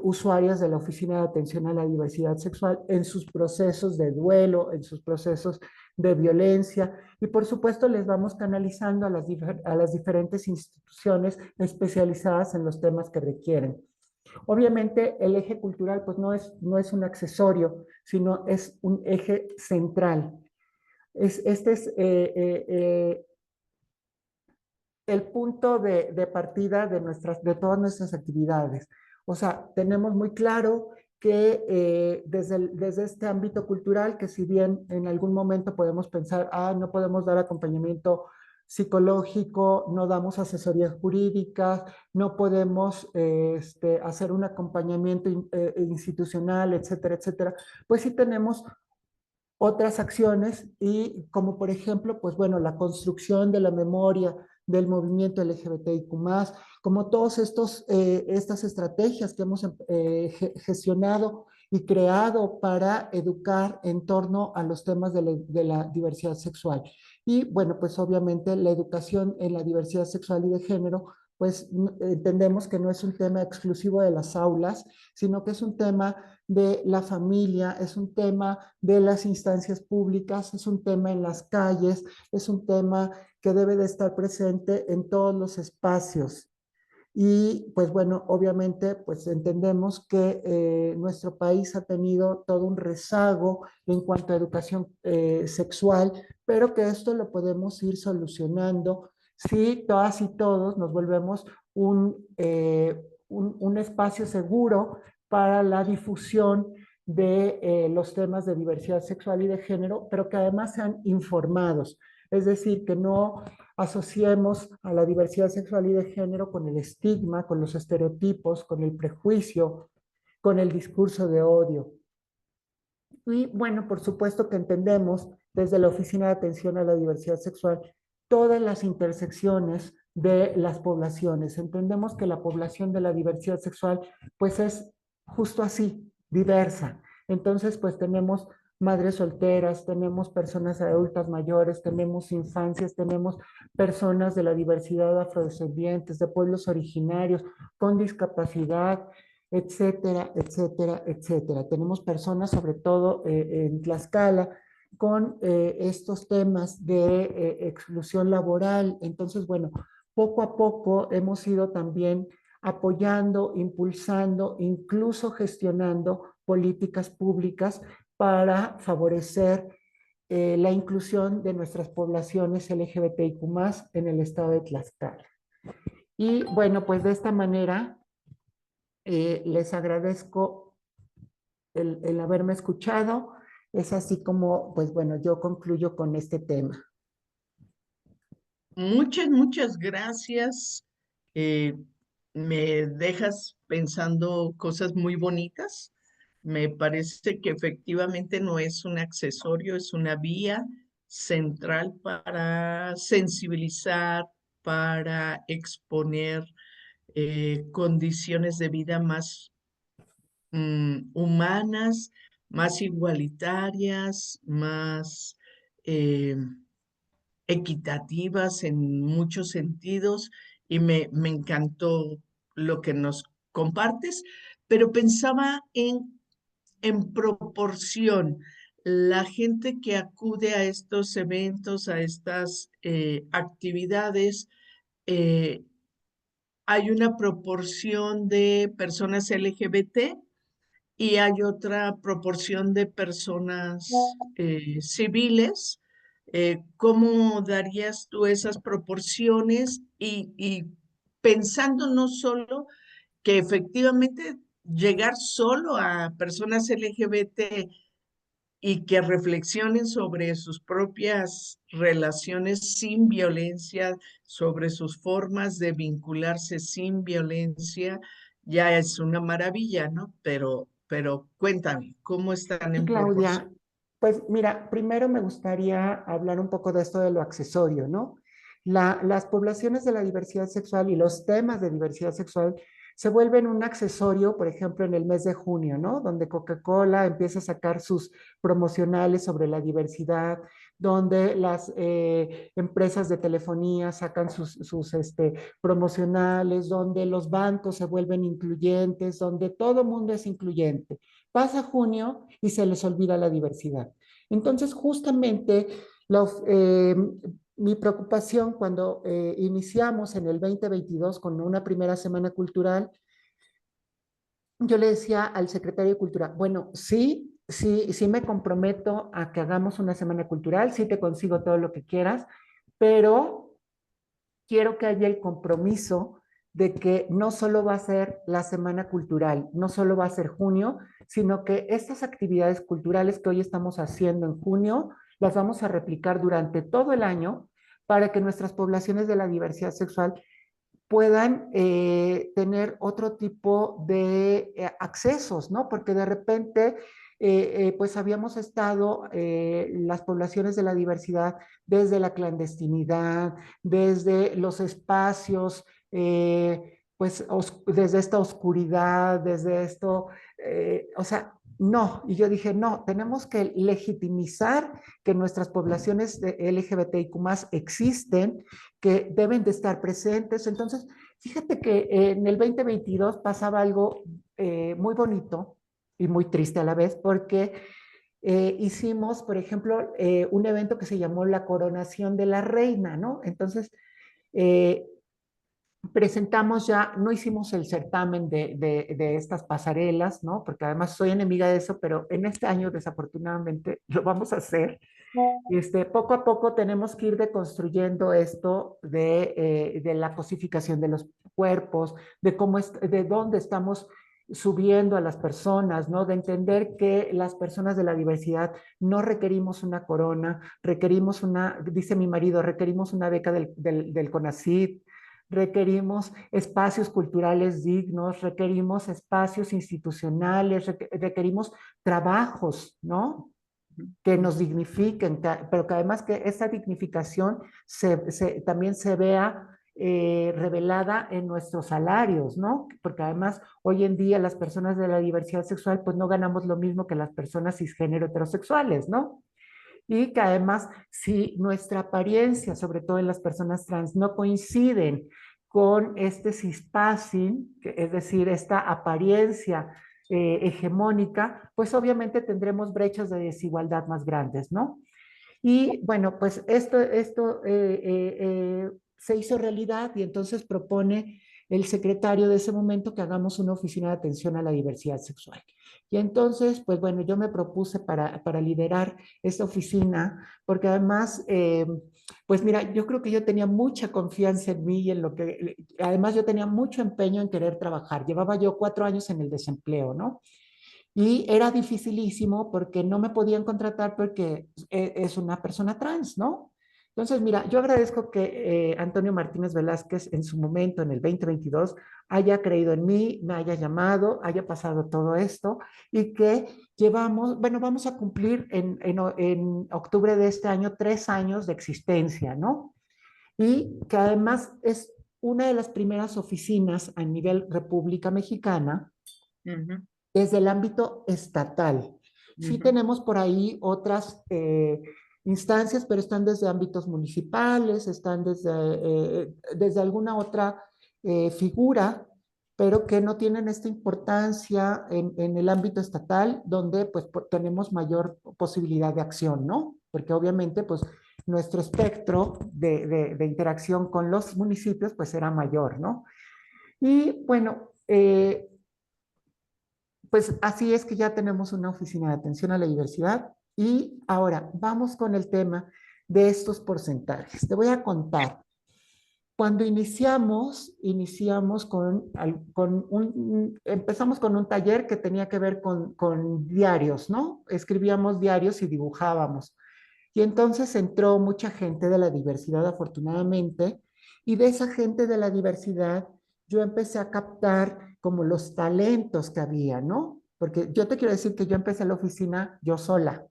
usuarias de la Oficina de Atención a la Diversidad Sexual en sus procesos de duelo, en sus procesos de violencia y por supuesto les vamos canalizando a las diferentes instituciones especializadas en los temas que requieren. Obviamente el eje cultural pues no es un accesorio, sino es un eje central. Este es el punto de partida de todas nuestras actividades. O sea, tenemos muy claro que desde este ámbito cultural, que si bien en algún momento podemos pensar, no podemos dar acompañamiento psicológico, no damos asesorías jurídicas, no podemos hacer un acompañamiento institucional, etcétera, etcétera, pues sí tenemos otras acciones y como por ejemplo, pues bueno, la construcción de la memoria del movimiento LGBTIQ+, como todas estas estrategias que hemos gestionado y creado para educar en torno a los temas de la diversidad sexual. Y bueno, pues obviamente la educación en la diversidad sexual y de género, pues entendemos que no es un tema exclusivo de las aulas, sino que es un tema de la familia, es un tema de las instancias públicas, es un tema en las calles, es un tema que debe de estar presente en todos los espacios. Y pues bueno, obviamente pues entendemos que nuestro país ha tenido todo un rezago en cuanto a educación sexual, pero que esto lo podemos ir solucionando si todas y todos nos volvemos un espacio seguro para la difusión de los temas de diversidad sexual y de género, pero que además sean informados. Es decir, que no asociemos a la diversidad sexual y de género con el estigma, con los estereotipos, con el prejuicio, con el discurso de odio. Y bueno, por supuesto que entendemos desde la Oficina de Atención a la Diversidad Sexual todas las intersecciones de las poblaciones. Entendemos que la población de la diversidad sexual pues es justo así, diversa. Entonces pues tenemos madres solteras, tenemos personas adultas mayores, tenemos infancias, tenemos personas de la diversidad afrodescendientes, de pueblos originarios, con discapacidad, etcétera, etcétera, etcétera. Tenemos personas, sobre todo en Tlaxcala, con estos temas de exclusión laboral. Entonces, bueno, poco a poco hemos ido también apoyando, impulsando, incluso gestionando políticas públicas para favorecer la inclusión de nuestras poblaciones LGBTIQ+ en el estado de Tlaxcala. Y bueno, pues de esta manera les agradezco el haberme escuchado. Es así como, pues bueno, yo concluyo con este tema. Muchas gracias. Eh, Me dejas pensando cosas muy bonitas. Me parece que efectivamente no es un accesorio, es una vía central para sensibilizar, para exponer condiciones de vida más humanas, más igualitarias, más eh, equitativas en muchos sentidos, y me encantó lo que nos compartes, pero pensaba en proporción. La gente que acude a estos eventos, a estas actividades, eh, hay una proporción de personas LGBT y hay otra proporción de personas civiles. ¿Cómo darías tú esas proporciones? Y pensando no solo que efectivamente llegar solo a personas LGBT y que reflexionen sobre sus propias relaciones sin violencia, sobre sus formas de vincularse sin violencia, ya es una maravilla, ¿no? Pero cuéntame, ¿cómo están Y en proporción? Claudia, pues mira, primero me gustaría hablar un poco de esto de lo accesorio, ¿no? Las poblaciones de la diversidad sexual y los temas de diversidad sexual se vuelven un accesorio, por ejemplo, en el mes de junio, ¿no? Donde Coca-Cola empieza a sacar sus promocionales sobre la diversidad, donde las empresas de telefonía sacan sus promocionales, donde los bancos se vuelven incluyentes, donde todo mundo es incluyente. Pasa junio y se les olvida la diversidad. Entonces, justamente los, mi preocupación cuando iniciamos en el 2022 con una primera semana cultural, yo le decía al secretario de Cultura, bueno, sí me comprometo a que hagamos una semana cultural, sí te consigo todo lo que quieras, pero quiero que haya el compromiso de que no solo va a ser la semana cultural, no solo va a ser junio, sino que estas actividades culturales que hoy estamos haciendo en junio, las vamos a replicar durante todo el año para que nuestras poblaciones de la diversidad sexual puedan tener otro tipo de accesos, ¿no? Porque de repente, pues habíamos estado las poblaciones de la diversidad desde la clandestinidad, desde los espacios, pues desde esta oscuridad, desde esto, o sea, no, y yo dije, no, tenemos que legitimizar que nuestras poblaciones de LGBTIQ+ existen, que deben de estar presentes. Entonces, fíjate que en el 2022 pasaba algo muy bonito y muy triste a la vez, porque hicimos, por ejemplo, un evento que se llamó la coronación de la reina, ¿no? Entonces, eh, presentamos ya, no hicimos el certamen de estas pasarelas, ¿no? Porque además soy enemiga de eso, pero en este año desafortunadamente lo vamos a hacer. Poco a poco tenemos que ir deconstruyendo esto de la cosificación de los cuerpos, de cómo de dónde estamos subiendo a las personas, ¿no? De entender que las personas de la diversidad no requerimos una corona, requerimos dice mi marido, requerimos una beca del CONACYT, requerimos espacios culturales dignos, requerimos espacios institucionales, requerimos trabajos, ¿no? Que nos dignifiquen, pero que además que esa dignificación también se vea revelada en nuestros salarios, ¿no? Porque además hoy en día las personas de la diversidad sexual pues no ganamos lo mismo que las personas cisgénero heterosexuales, ¿no? Y que además si nuestra apariencia, sobre todo en las personas trans, no coinciden con este cispassing, es decir, esta apariencia hegemónica, pues obviamente tendremos brechas de desigualdad más grandes, ¿no? Y bueno, pues esto se hizo realidad y entonces propone el secretario de ese momento que hagamos una oficina de atención a la diversidad sexual. Y entonces, pues bueno, yo me propuse para liderar esta oficina, porque además, pues mira, yo creo que yo tenía mucha confianza en mí y en lo que, además yo tenía mucho empeño en querer trabajar. Llevaba yo 4 años en el desempleo, ¿no? Y era dificilísimo porque no me podían contratar porque es una persona trans, ¿no? Entonces, mira, yo agradezco que Antonio Martínez Velázquez en su momento, en el 2022, haya creído en mí, me haya llamado, haya pasado todo esto y que llevamos, bueno, vamos a cumplir en octubre de este año 3 años de existencia, ¿no? Y que además es una de las primeras oficinas a nivel República Mexicana Ujú, desde el ámbito estatal. Sí ujú, tenemos por ahí otras instancias, pero están desde ámbitos municipales, están desde alguna otra figura, pero que no tienen esta importancia en el ámbito estatal, donde pues tenemos mayor posibilidad de acción, ¿no? Porque obviamente pues nuestro espectro de interacción con los municipios pues era mayor, ¿no? Y bueno, pues así es que ya tenemos una oficina de atención a la diversidad y ahora vamos con el tema de estos porcentajes. Te voy a contar. Cuando iniciamos empezamos con un taller que tenía que ver con diarios, ¿no? Escribíamos diarios y dibujábamos. Y entonces entró mucha gente de la diversidad, afortunadamente, y de esa gente de la diversidad yo empecé a captar como los talentos que había, ¿no? Porque yo te quiero decir que yo empecé la oficina yo sola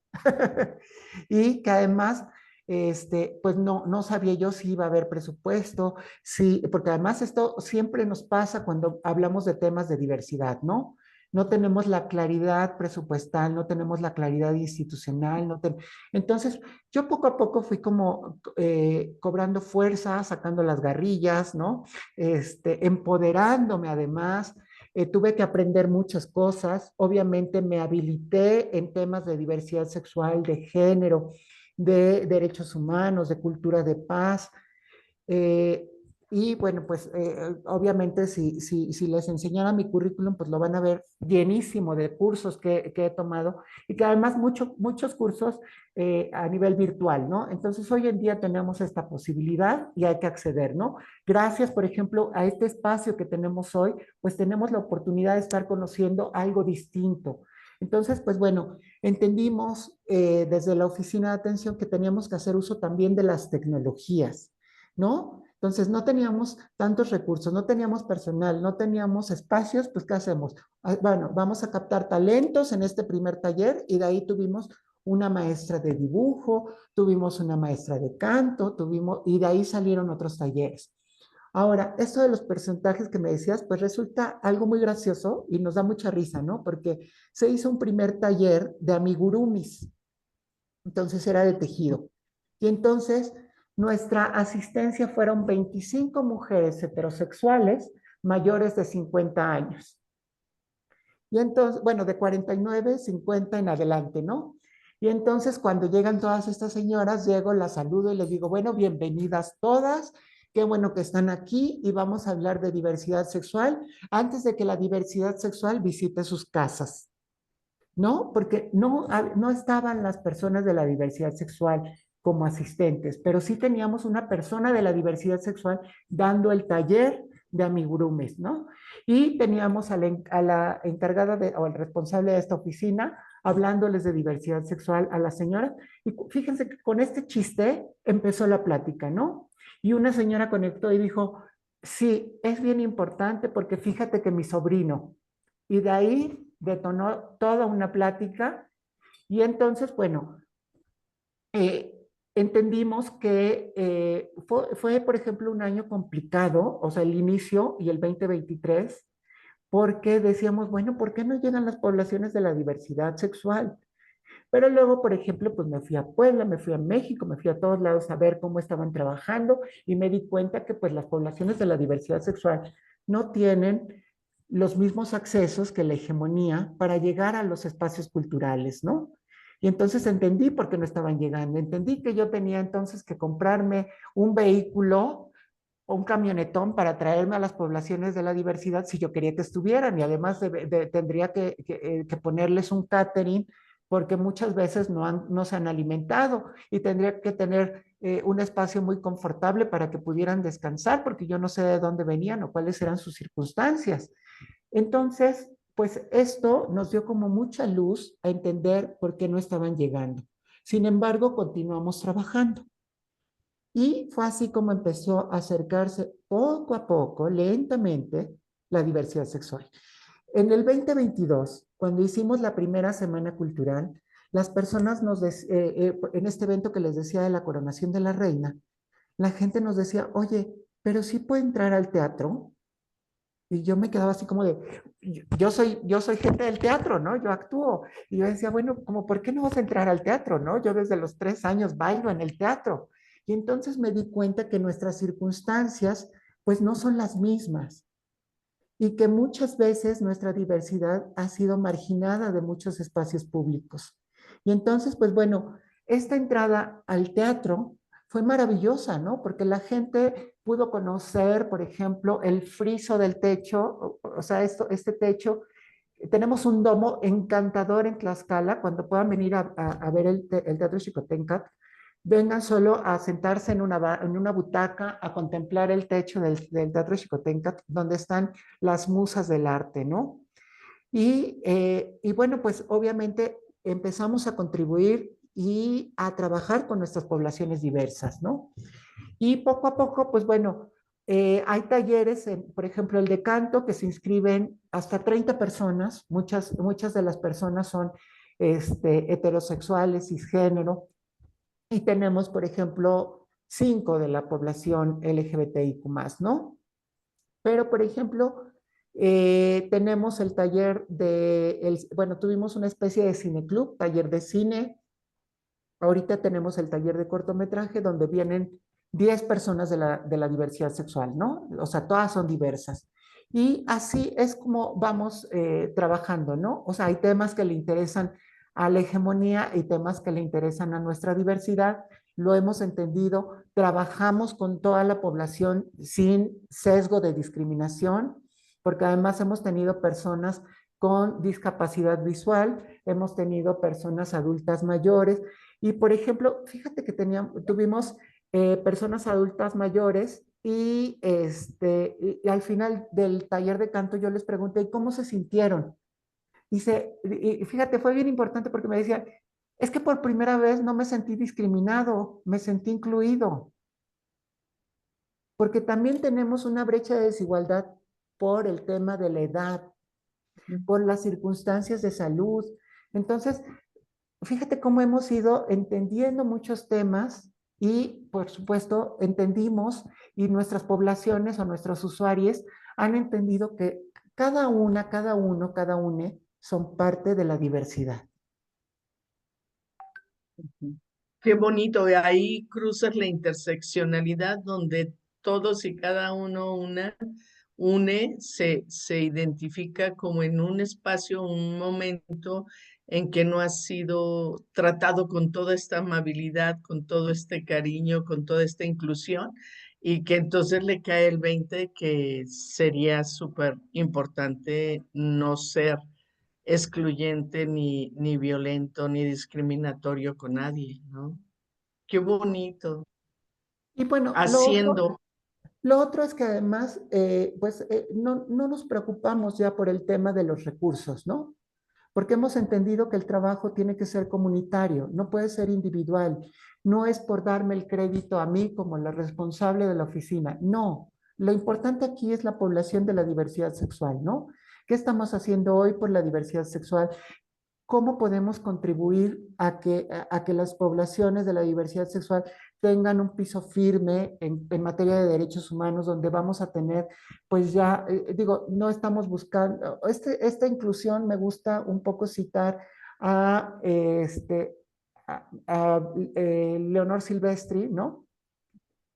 y que además, pues no sabía yo si iba a haber presupuesto, sí, porque además esto siempre nos pasa cuando hablamos de temas de diversidad, ¿no? No tenemos la claridad presupuestal, no tenemos la claridad institucional, entonces yo poco a poco fui como cobrando fuerza, sacando las garrillas, ¿no? Empoderándome además, tuve que aprender muchas cosas, obviamente me habilité en temas de diversidad sexual, de género, de derechos humanos, de cultura de paz, eh, y bueno, pues obviamente si les enseñara mi currículum, pues lo van a ver llenísimo de cursos que he tomado y que además muchos cursos a nivel virtual, ¿no? Entonces hoy en día tenemos esta posibilidad y hay que acceder, ¿no? Gracias, por ejemplo, a este espacio que tenemos hoy, pues tenemos la oportunidad de estar conociendo algo distinto. Entonces, pues bueno, entendimos desde la oficina de atención que teníamos que hacer uso también de las tecnologías. ¿No? Entonces no teníamos tantos recursos, no teníamos personal, no teníamos espacios, pues ¿qué hacemos? Bueno, vamos a captar talentos en este primer taller y de ahí tuvimos una maestra de dibujo, tuvimos una maestra de canto, y de ahí salieron otros talleres. Ahora, esto de los porcentajes que me decías, pues resulta algo muy gracioso y nos da mucha risa, ¿no? Porque se hizo un primer taller de amigurumis, entonces era de tejido. Y entonces nuestra asistencia fueron 25 mujeres heterosexuales mayores de 50 años. Y entonces, bueno, de 49, 50 en adelante, ¿no? Y entonces cuando llegan todas estas señoras, llego, las saludo y les digo, bueno, bienvenidas todas, qué bueno que están aquí y vamos a hablar de diversidad sexual antes de que la diversidad sexual visite sus casas. ¿no? Porque no estaban las personas de la diversidad sexual como asistentes, pero sí teníamos una persona de la diversidad sexual dando el taller de amigurumes, ¿no? Y teníamos a la encargada o el responsable de esta oficina hablándoles de diversidad sexual a la señora. Y fíjense que con este chiste empezó la plática, ¿no? Y una señora conectó y dijo, sí, es bien importante porque fíjate que mi sobrino, y de ahí detonó toda una plática y entonces, bueno, eh, entendimos que fue, por ejemplo, un año complicado, o sea, el inicio y el 2023, porque decíamos, bueno, ¿por qué no llegan las poblaciones de la diversidad sexual? Pero luego, por ejemplo, pues me fui a Puebla, me fui a México, me fui a todos lados a ver cómo estaban trabajando y me di cuenta que pues las poblaciones de la diversidad sexual no tienen los mismos accesos que la hegemonía para llegar a los espacios culturales, ¿no? Y entonces entendí por qué no estaban llegando. Entendí que yo tenía entonces que comprarme un vehículo o un camionetón para traerme a las poblaciones de la diversidad si yo quería que estuvieran y además tendría que ponerles un catering porque muchas veces no se han alimentado y tendría que tener un espacio muy confortable para que pudieran descansar porque yo no sé de dónde venían o cuáles eran sus circunstancias. Entonces, pues esto nos dio como mucha luz a entender por qué no estaban llegando. Sin embargo, continuamos trabajando. Y fue así como empezó a acercarse poco a poco, lentamente, la diversidad sexual. En el 2022, cuando hicimos la primera semana cultural, las personas en este evento que les decía de la coronación de la reina, la gente nos decía, oye, pero sí puedo entrar al teatro. Y yo me quedaba así como de, yo soy gente del teatro, ¿no? Yo actúo. Y yo decía, bueno, como, ¿por qué no vas a entrar al teatro, no? Yo desde los 3 años bailo en el teatro. Y entonces me di cuenta que nuestras circunstancias, pues no son las mismas. Y que muchas veces nuestra diversidad ha sido marginada de muchos espacios públicos. Y entonces, pues bueno, esta entrada al teatro fue maravillosa, ¿no? Porque la gente pudo conocer, por ejemplo, el friso del techo, o sea, este techo. Tenemos un domo encantador en Tlaxcala. Cuando puedan venir a ver el Teatro Xicoténcatl, vengan solo a sentarse en una butaca a contemplar el techo del Teatro Xicoténcatl, donde están las musas del arte, ¿no? Y bueno, pues obviamente empezamos a contribuir y a trabajar con nuestras poblaciones diversas, ¿no? Y poco a poco, pues bueno, hay talleres, por ejemplo, el de canto, que se inscriben hasta 30 personas, muchas de las personas son heterosexuales, cisgénero, y tenemos, por ejemplo, 5 de la población LGBTIQ+, ¿no? Pero, por ejemplo, tenemos el taller bueno, tuvimos una especie de cineclub, taller de cine. Ahorita tenemos el taller de cortometraje donde vienen 10 personas de la diversidad sexual, ¿no? O sea, todas son diversas. Y así es como vamos trabajando, ¿no? O sea, hay temas que le interesan a la hegemonía y temas que le interesan a nuestra diversidad. Lo hemos entendido, trabajamos con toda la población sin sesgo de discriminación, porque además hemos tenido personas con discapacidad visual, hemos tenido personas adultas mayores, y por ejemplo, fíjate que tuvimos personas adultas mayores y al final del taller de canto yo les pregunté, ¿y cómo se sintieron? Y fíjate, fue bien importante porque me decían, es que por primera vez no me sentí discriminado, me sentí incluido, porque también tenemos una brecha de desigualdad por el tema de la edad, por las circunstancias de salud. Entonces, fíjate cómo hemos ido entendiendo muchos temas y, por supuesto, entendimos y nuestras poblaciones o nuestros usuarios han entendido que cada una, cada uno, cada une son parte de la diversidad. Qué bonito, y ahí cruzas la interseccionalidad donde todos y cada uno se identifica como en un espacio, un momento en que no ha sido tratado con toda esta amabilidad, con todo este cariño, con toda esta inclusión, y que entonces le cae el 20 que sería súper importante no ser excluyente, ni violento, ni discriminatorio con nadie, ¿no? Qué bonito. Y bueno, Haciendo. lo otro es que además, pues no nos preocupamos ya por el tema de los recursos, ¿no? Porque hemos entendido que el trabajo tiene que ser comunitario, no puede ser individual. No es por darme el crédito a mí como la responsable de la oficina, no. Lo importante aquí es la población de la diversidad sexual, ¿no? ¿Qué estamos haciendo hoy por la diversidad sexual? ¿Cómo podemos contribuir a que las poblaciones de la diversidad sexual tengan un piso firme en materia de derechos humanos, donde vamos a tener, pues ya, digo, no estamos buscando, esta inclusión me gusta un poco citar a, Leonor Silvestri, ¿no?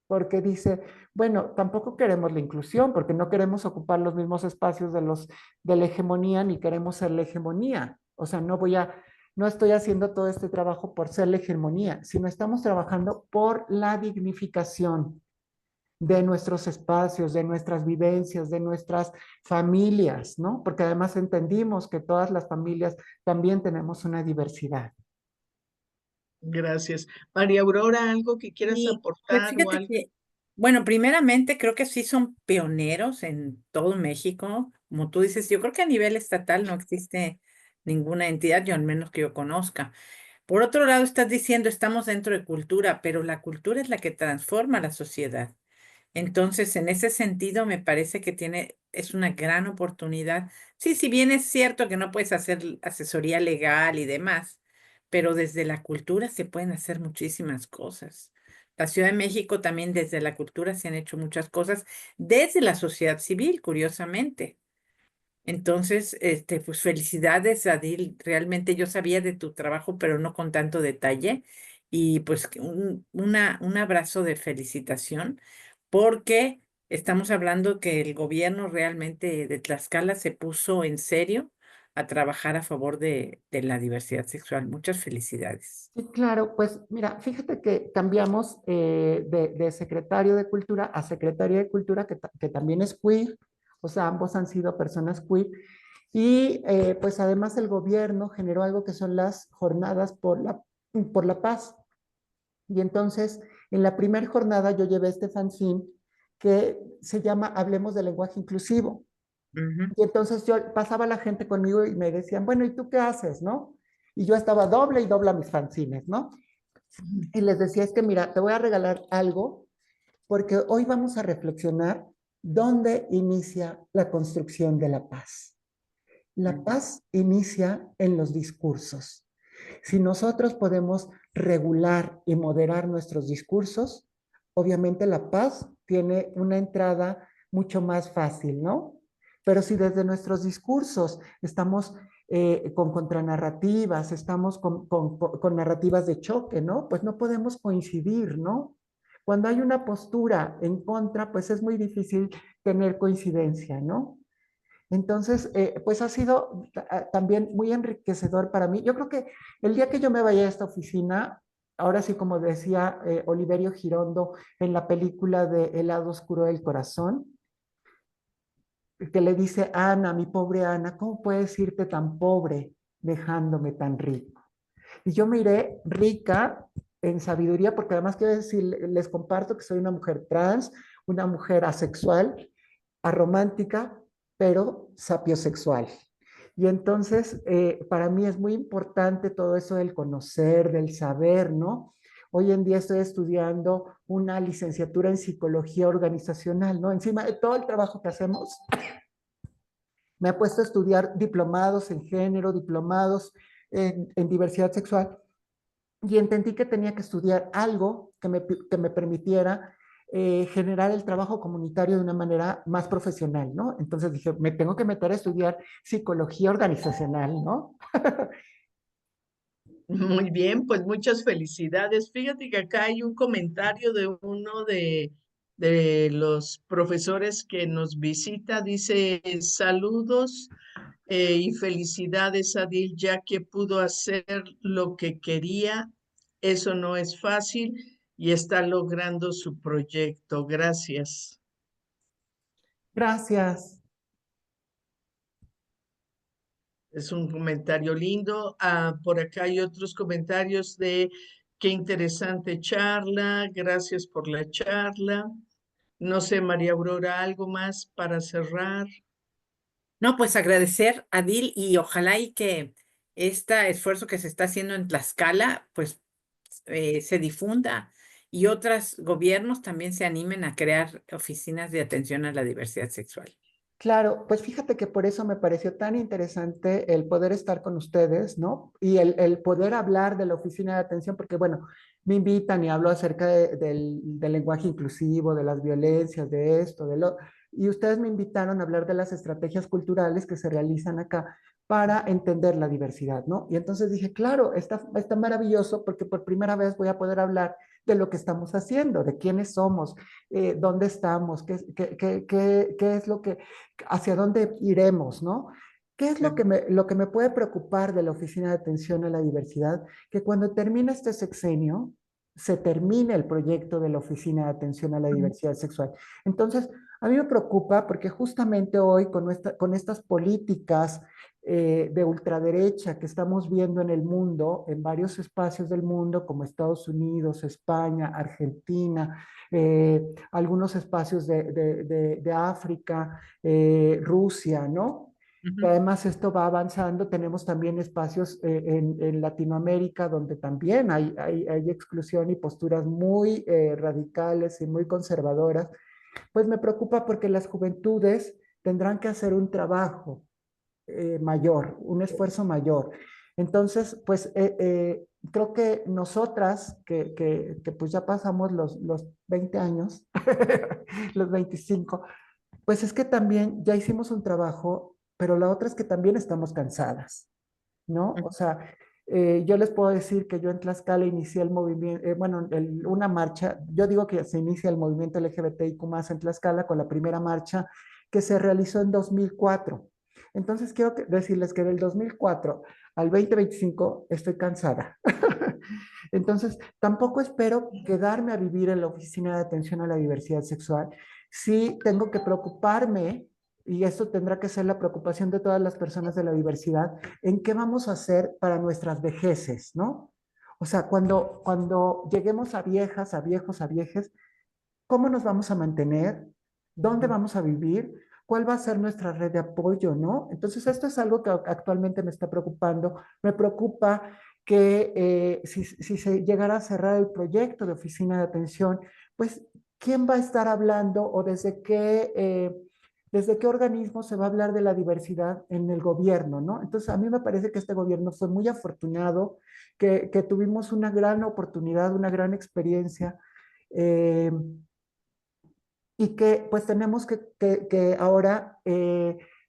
Porque dice, bueno, tampoco queremos la inclusión, porque no queremos ocupar los mismos espacios de la hegemonía, ni queremos ser la hegemonía. O sea, no estoy haciendo todo este trabajo por ser la hegemonía, sino estamos trabajando por la dignificación de nuestros espacios, de nuestras vivencias, de nuestras familias, ¿no? Porque además entendimos que todas las familias también tenemos una diversidad. Gracias. María Aurora, ¿algo que quieras Y pues aportar o fíjate algo? que, bueno, primeramente creo que sí son pioneros en todo México. Como tú dices, yo creo que a nivel estatal no existe ninguna entidad, yo al menos que yo conozca. Por otro lado, estás diciendo, estamos dentro de cultura, pero la cultura es la que transforma la sociedad. Entonces, en ese sentido, me parece que es una gran oportunidad. Sí, si bien es cierto que no puedes hacer asesoría legal y demás, pero desde la cultura se pueden hacer muchísimas cosas. La Ciudad de México también desde la cultura se han hecho muchas cosas, desde la sociedad civil, curiosamente. Entonces, pues felicidades, Adil. Realmente yo sabía de tu trabajo, pero no con tanto detalle. Y pues que un abrazo de felicitación, porque estamos hablando que el gobierno realmente de Tlaxcala se puso en serio a trabajar a favor de la diversidad sexual. Muchas felicidades. Sí, claro, pues mira, fíjate que cambiamos de secretario de Cultura a secretaria de Cultura, que también es queer, o sea, ambos han sido personas queer, y pues además el gobierno generó algo que son las jornadas por la paz. Y entonces, en la primera jornada yo llevé este fanzine que se llama Hablemos del lenguaje inclusivo. Ujú. Y entonces yo pasaba la gente conmigo y me decían, bueno, ¿y tú qué haces, no? Y yo estaba doble y dobla mis fanzines, ¿no? Y les decía, es que mira, te voy a regalar algo porque hoy vamos a reflexionar dónde inicia la construcción de la paz. La paz inicia en los discursos. Si nosotros podemos regular y moderar nuestros discursos, obviamente la paz tiene una entrada mucho más fácil, ¿no? Pero si desde nuestros discursos estamos con contranarrativas, estamos con narrativas de choque, ¿no? Pues no podemos coincidir, ¿no? Cuando hay una postura en contra, pues es muy difícil tener coincidencia, ¿no? Entonces, pues ha sido también muy enriquecedor para mí. Yo creo que el día que yo me vaya a esta oficina, ahora sí, como decía Oliverio Girondo en la película de El lado oscuro del corazón, que le dice, Ana, mi pobre Ana, ¿cómo puedes irte tan pobre dejándome tan rico? Y yo me iré rica en sabiduría, porque además quiero decir, les comparto que soy una mujer trans, una mujer asexual, aromántica, pero sapiosexual. Y entonces, para mí es muy importante todo eso del conocer, del saber, ¿no? Hoy en día estoy estudiando una licenciatura en psicología organizacional, ¿no? Encima de todo el trabajo que hacemos, me he puesto a estudiar diplomados en género, diplomados en diversidad sexual, y entendí que tenía que estudiar algo que me permitiera generar el trabajo comunitario de una manera más profesional, ¿no? Entonces dije, me tengo que meter a estudiar psicología organizacional, ¿no? Muy bien, pues muchas felicidades. Fíjate que acá hay un comentario de uno de los profesores que nos visita. Dice, saludos y felicidades, Adil, ya que pudo hacer lo que quería. Eso no es fácil y está logrando su proyecto. Gracias. Gracias. Es un comentario lindo. Por acá hay otros comentarios de qué interesante charla, gracias por la charla. No sé, María Aurora, ¿algo más para cerrar? No, pues agradecer a Dil y ojalá y que este esfuerzo que se está haciendo en Tlaxcala, pues se difunda y otros gobiernos también se animen a crear oficinas de atención a la diversidad sexual. Claro, pues fíjate que por eso me pareció tan interesante el poder estar con ustedes, ¿no? Y el poder hablar de la oficina de atención, porque bueno, me invitan y hablo acerca del lenguaje inclusivo, de las violencias, de esto, de lo... Y ustedes me invitaron a hablar de las estrategias culturales que se realizan acá para entender la diversidad, ¿no? Y entonces dije, claro, está maravilloso porque por primera vez voy a poder hablar de lo que estamos haciendo, de quiénes somos, dónde estamos, qué es lo que hacia dónde iremos, ¿no? ¿Qué es lo que me puede preocupar de la Oficina de Atención a la Diversidad? Que cuando termine este sexenio, se termine el proyecto de la Oficina de Atención a la Diversidad Sexual. Entonces, a mí me preocupa porque justamente hoy con estas políticas de ultraderecha que estamos viendo en el mundo, en varios espacios del mundo, como Estados Unidos, España, Argentina, algunos espacios de África, Rusia, ¿no? Y Ujú. además esto va avanzando, tenemos también espacios en Latinoamérica donde también hay exclusión y posturas muy radicales y muy conservadoras. Pues me preocupa porque las juventudes tendrán que hacer un trabajo mayor, un esfuerzo mayor. Entonces, pues creo que nosotras, pues ya pasamos los 20 años, los 25, pues es que también ya hicimos un trabajo, pero la otra es que también estamos cansadas, ¿no? O sea, yo les puedo decir que yo en Tlaxcala inicié el movimiento, bueno, una marcha, yo digo que se inicia el movimiento LGBTIQ+ en Tlaxcala con la primera marcha que se realizó en 2004. Entonces quiero decirles que del 2004 al 2025 estoy cansada. Entonces, tampoco espero quedarme a vivir en la Oficina de Atención a la Diversidad Sexual. Sí tengo que preocuparme, y eso tendrá que ser la preocupación de todas las personas de la diversidad, en qué vamos a hacer para nuestras vejeces, ¿no? O sea, cuando lleguemos a viejas, a viejos, a viejes, ¿cómo nos vamos a mantener? ¿Dónde vamos a vivir? ¿Cuál va a ser nuestra red de apoyo, no? Entonces, esto es algo que actualmente me está preocupando. Me preocupa que si se llegara a cerrar el proyecto de oficina de atención, pues, ¿quién va a estar hablando o desde qué organismo se va a hablar de la diversidad en el gobierno, ¿no? Entonces, a mí me parece que este gobierno fue muy afortunado, que tuvimos una gran oportunidad, una gran experiencia. Eh, y que pues tenemos que ahora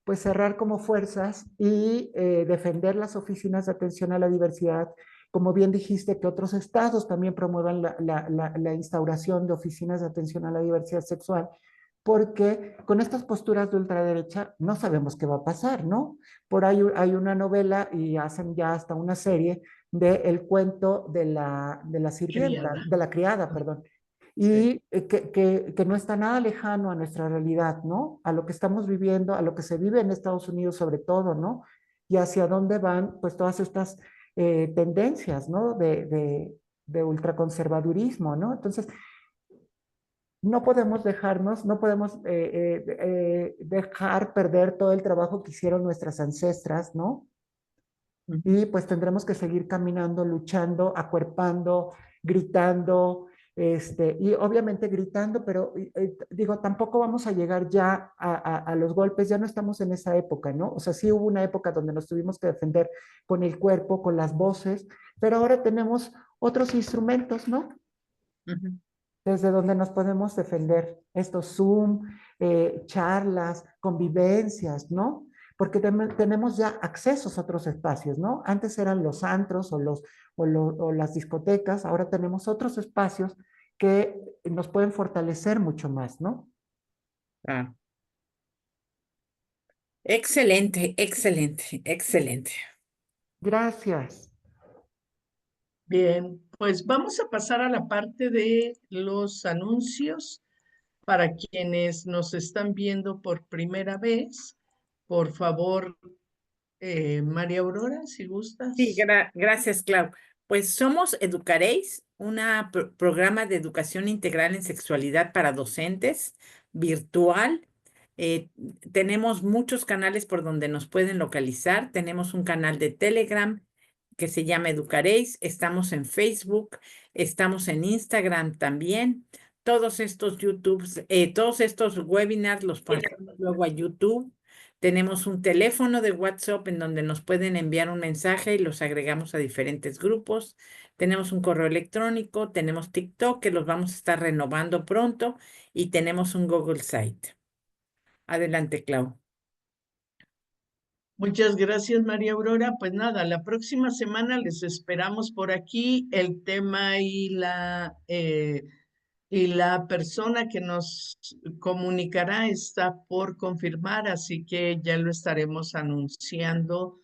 pues cerrar como fuerzas y defender las oficinas de atención a la diversidad. Como bien dijiste, que otros estados también promuevan la instauración de oficinas de atención a la diversidad sexual, porque con estas posturas de ultraderecha no sabemos qué va a pasar, ¿no? Por ahí hay una novela y hacen ya hasta una serie de el cuento de la sirvienta, Criada. de la criada, perdón, Sí. y que no está nada lejano a nuestra realidad, ¿no? A lo que estamos viviendo, a lo que se vive en Estados Unidos sobre todo, ¿no? Y hacia dónde van, pues, todas estas tendencias, ¿no? De ultraconservadurismo, ¿no? Entonces, no podemos dejarnos, no podemos dejar perder todo el trabajo que hicieron nuestras ancestras, ¿no? Y pues tendremos que seguir caminando, luchando, acuerpando, gritando, y obviamente gritando, pero digo, tampoco vamos a llegar ya a los golpes, ya no estamos en esa época, ¿no? O sea, sí hubo una época donde nos tuvimos que defender con el cuerpo, con las voces, pero ahora tenemos otros instrumentos, ¿no? Ujú. Desde donde nos podemos defender. Estos Zoom, charlas, convivencias, ¿no? Porque tenemos ya accesos a otros espacios, ¿no? Antes eran los antros o las discotecas, ahora tenemos otros espacios que nos pueden fortalecer mucho más, ¿no? Ah, excelente, excelente, excelente. Gracias. Bien, pues vamos a pasar a la parte de los anuncios. Para quienes nos están viendo por primera vez, por favor, María Aurora, si Sí, gustas. gracias, Clau. Pues somos Educaréis, un programa de educación integral en sexualidad para docentes, virtual. Eh, Tenemos muchos canales por donde nos pueden localizar. Tenemos un canal de Telegram que se llama Educaréis. Estamos en Facebook, estamos en Instagram también. Todos estos webinars los pasamos luego a YouTube. Tenemos un teléfono de WhatsApp en donde nos pueden enviar un mensaje y los agregamos a diferentes grupos. Tenemos un correo electrónico, tenemos TikTok que los vamos a estar renovando pronto y tenemos un Google Site. Adelante, Clau. Muchas gracias, María Aurora. Pues nada, la próxima semana les esperamos por aquí. El tema y la persona que nos comunicará está por confirmar, así que ya lo estaremos anunciando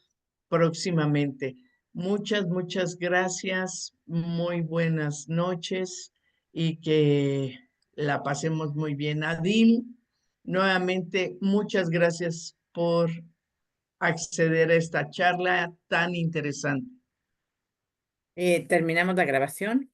próximamente. Muchas gracias. Muy buenas noches y que la pasemos muy bien. Adil, nuevamente, muchas gracias por acceder a esta charla tan interesante. Terminamos la grabación.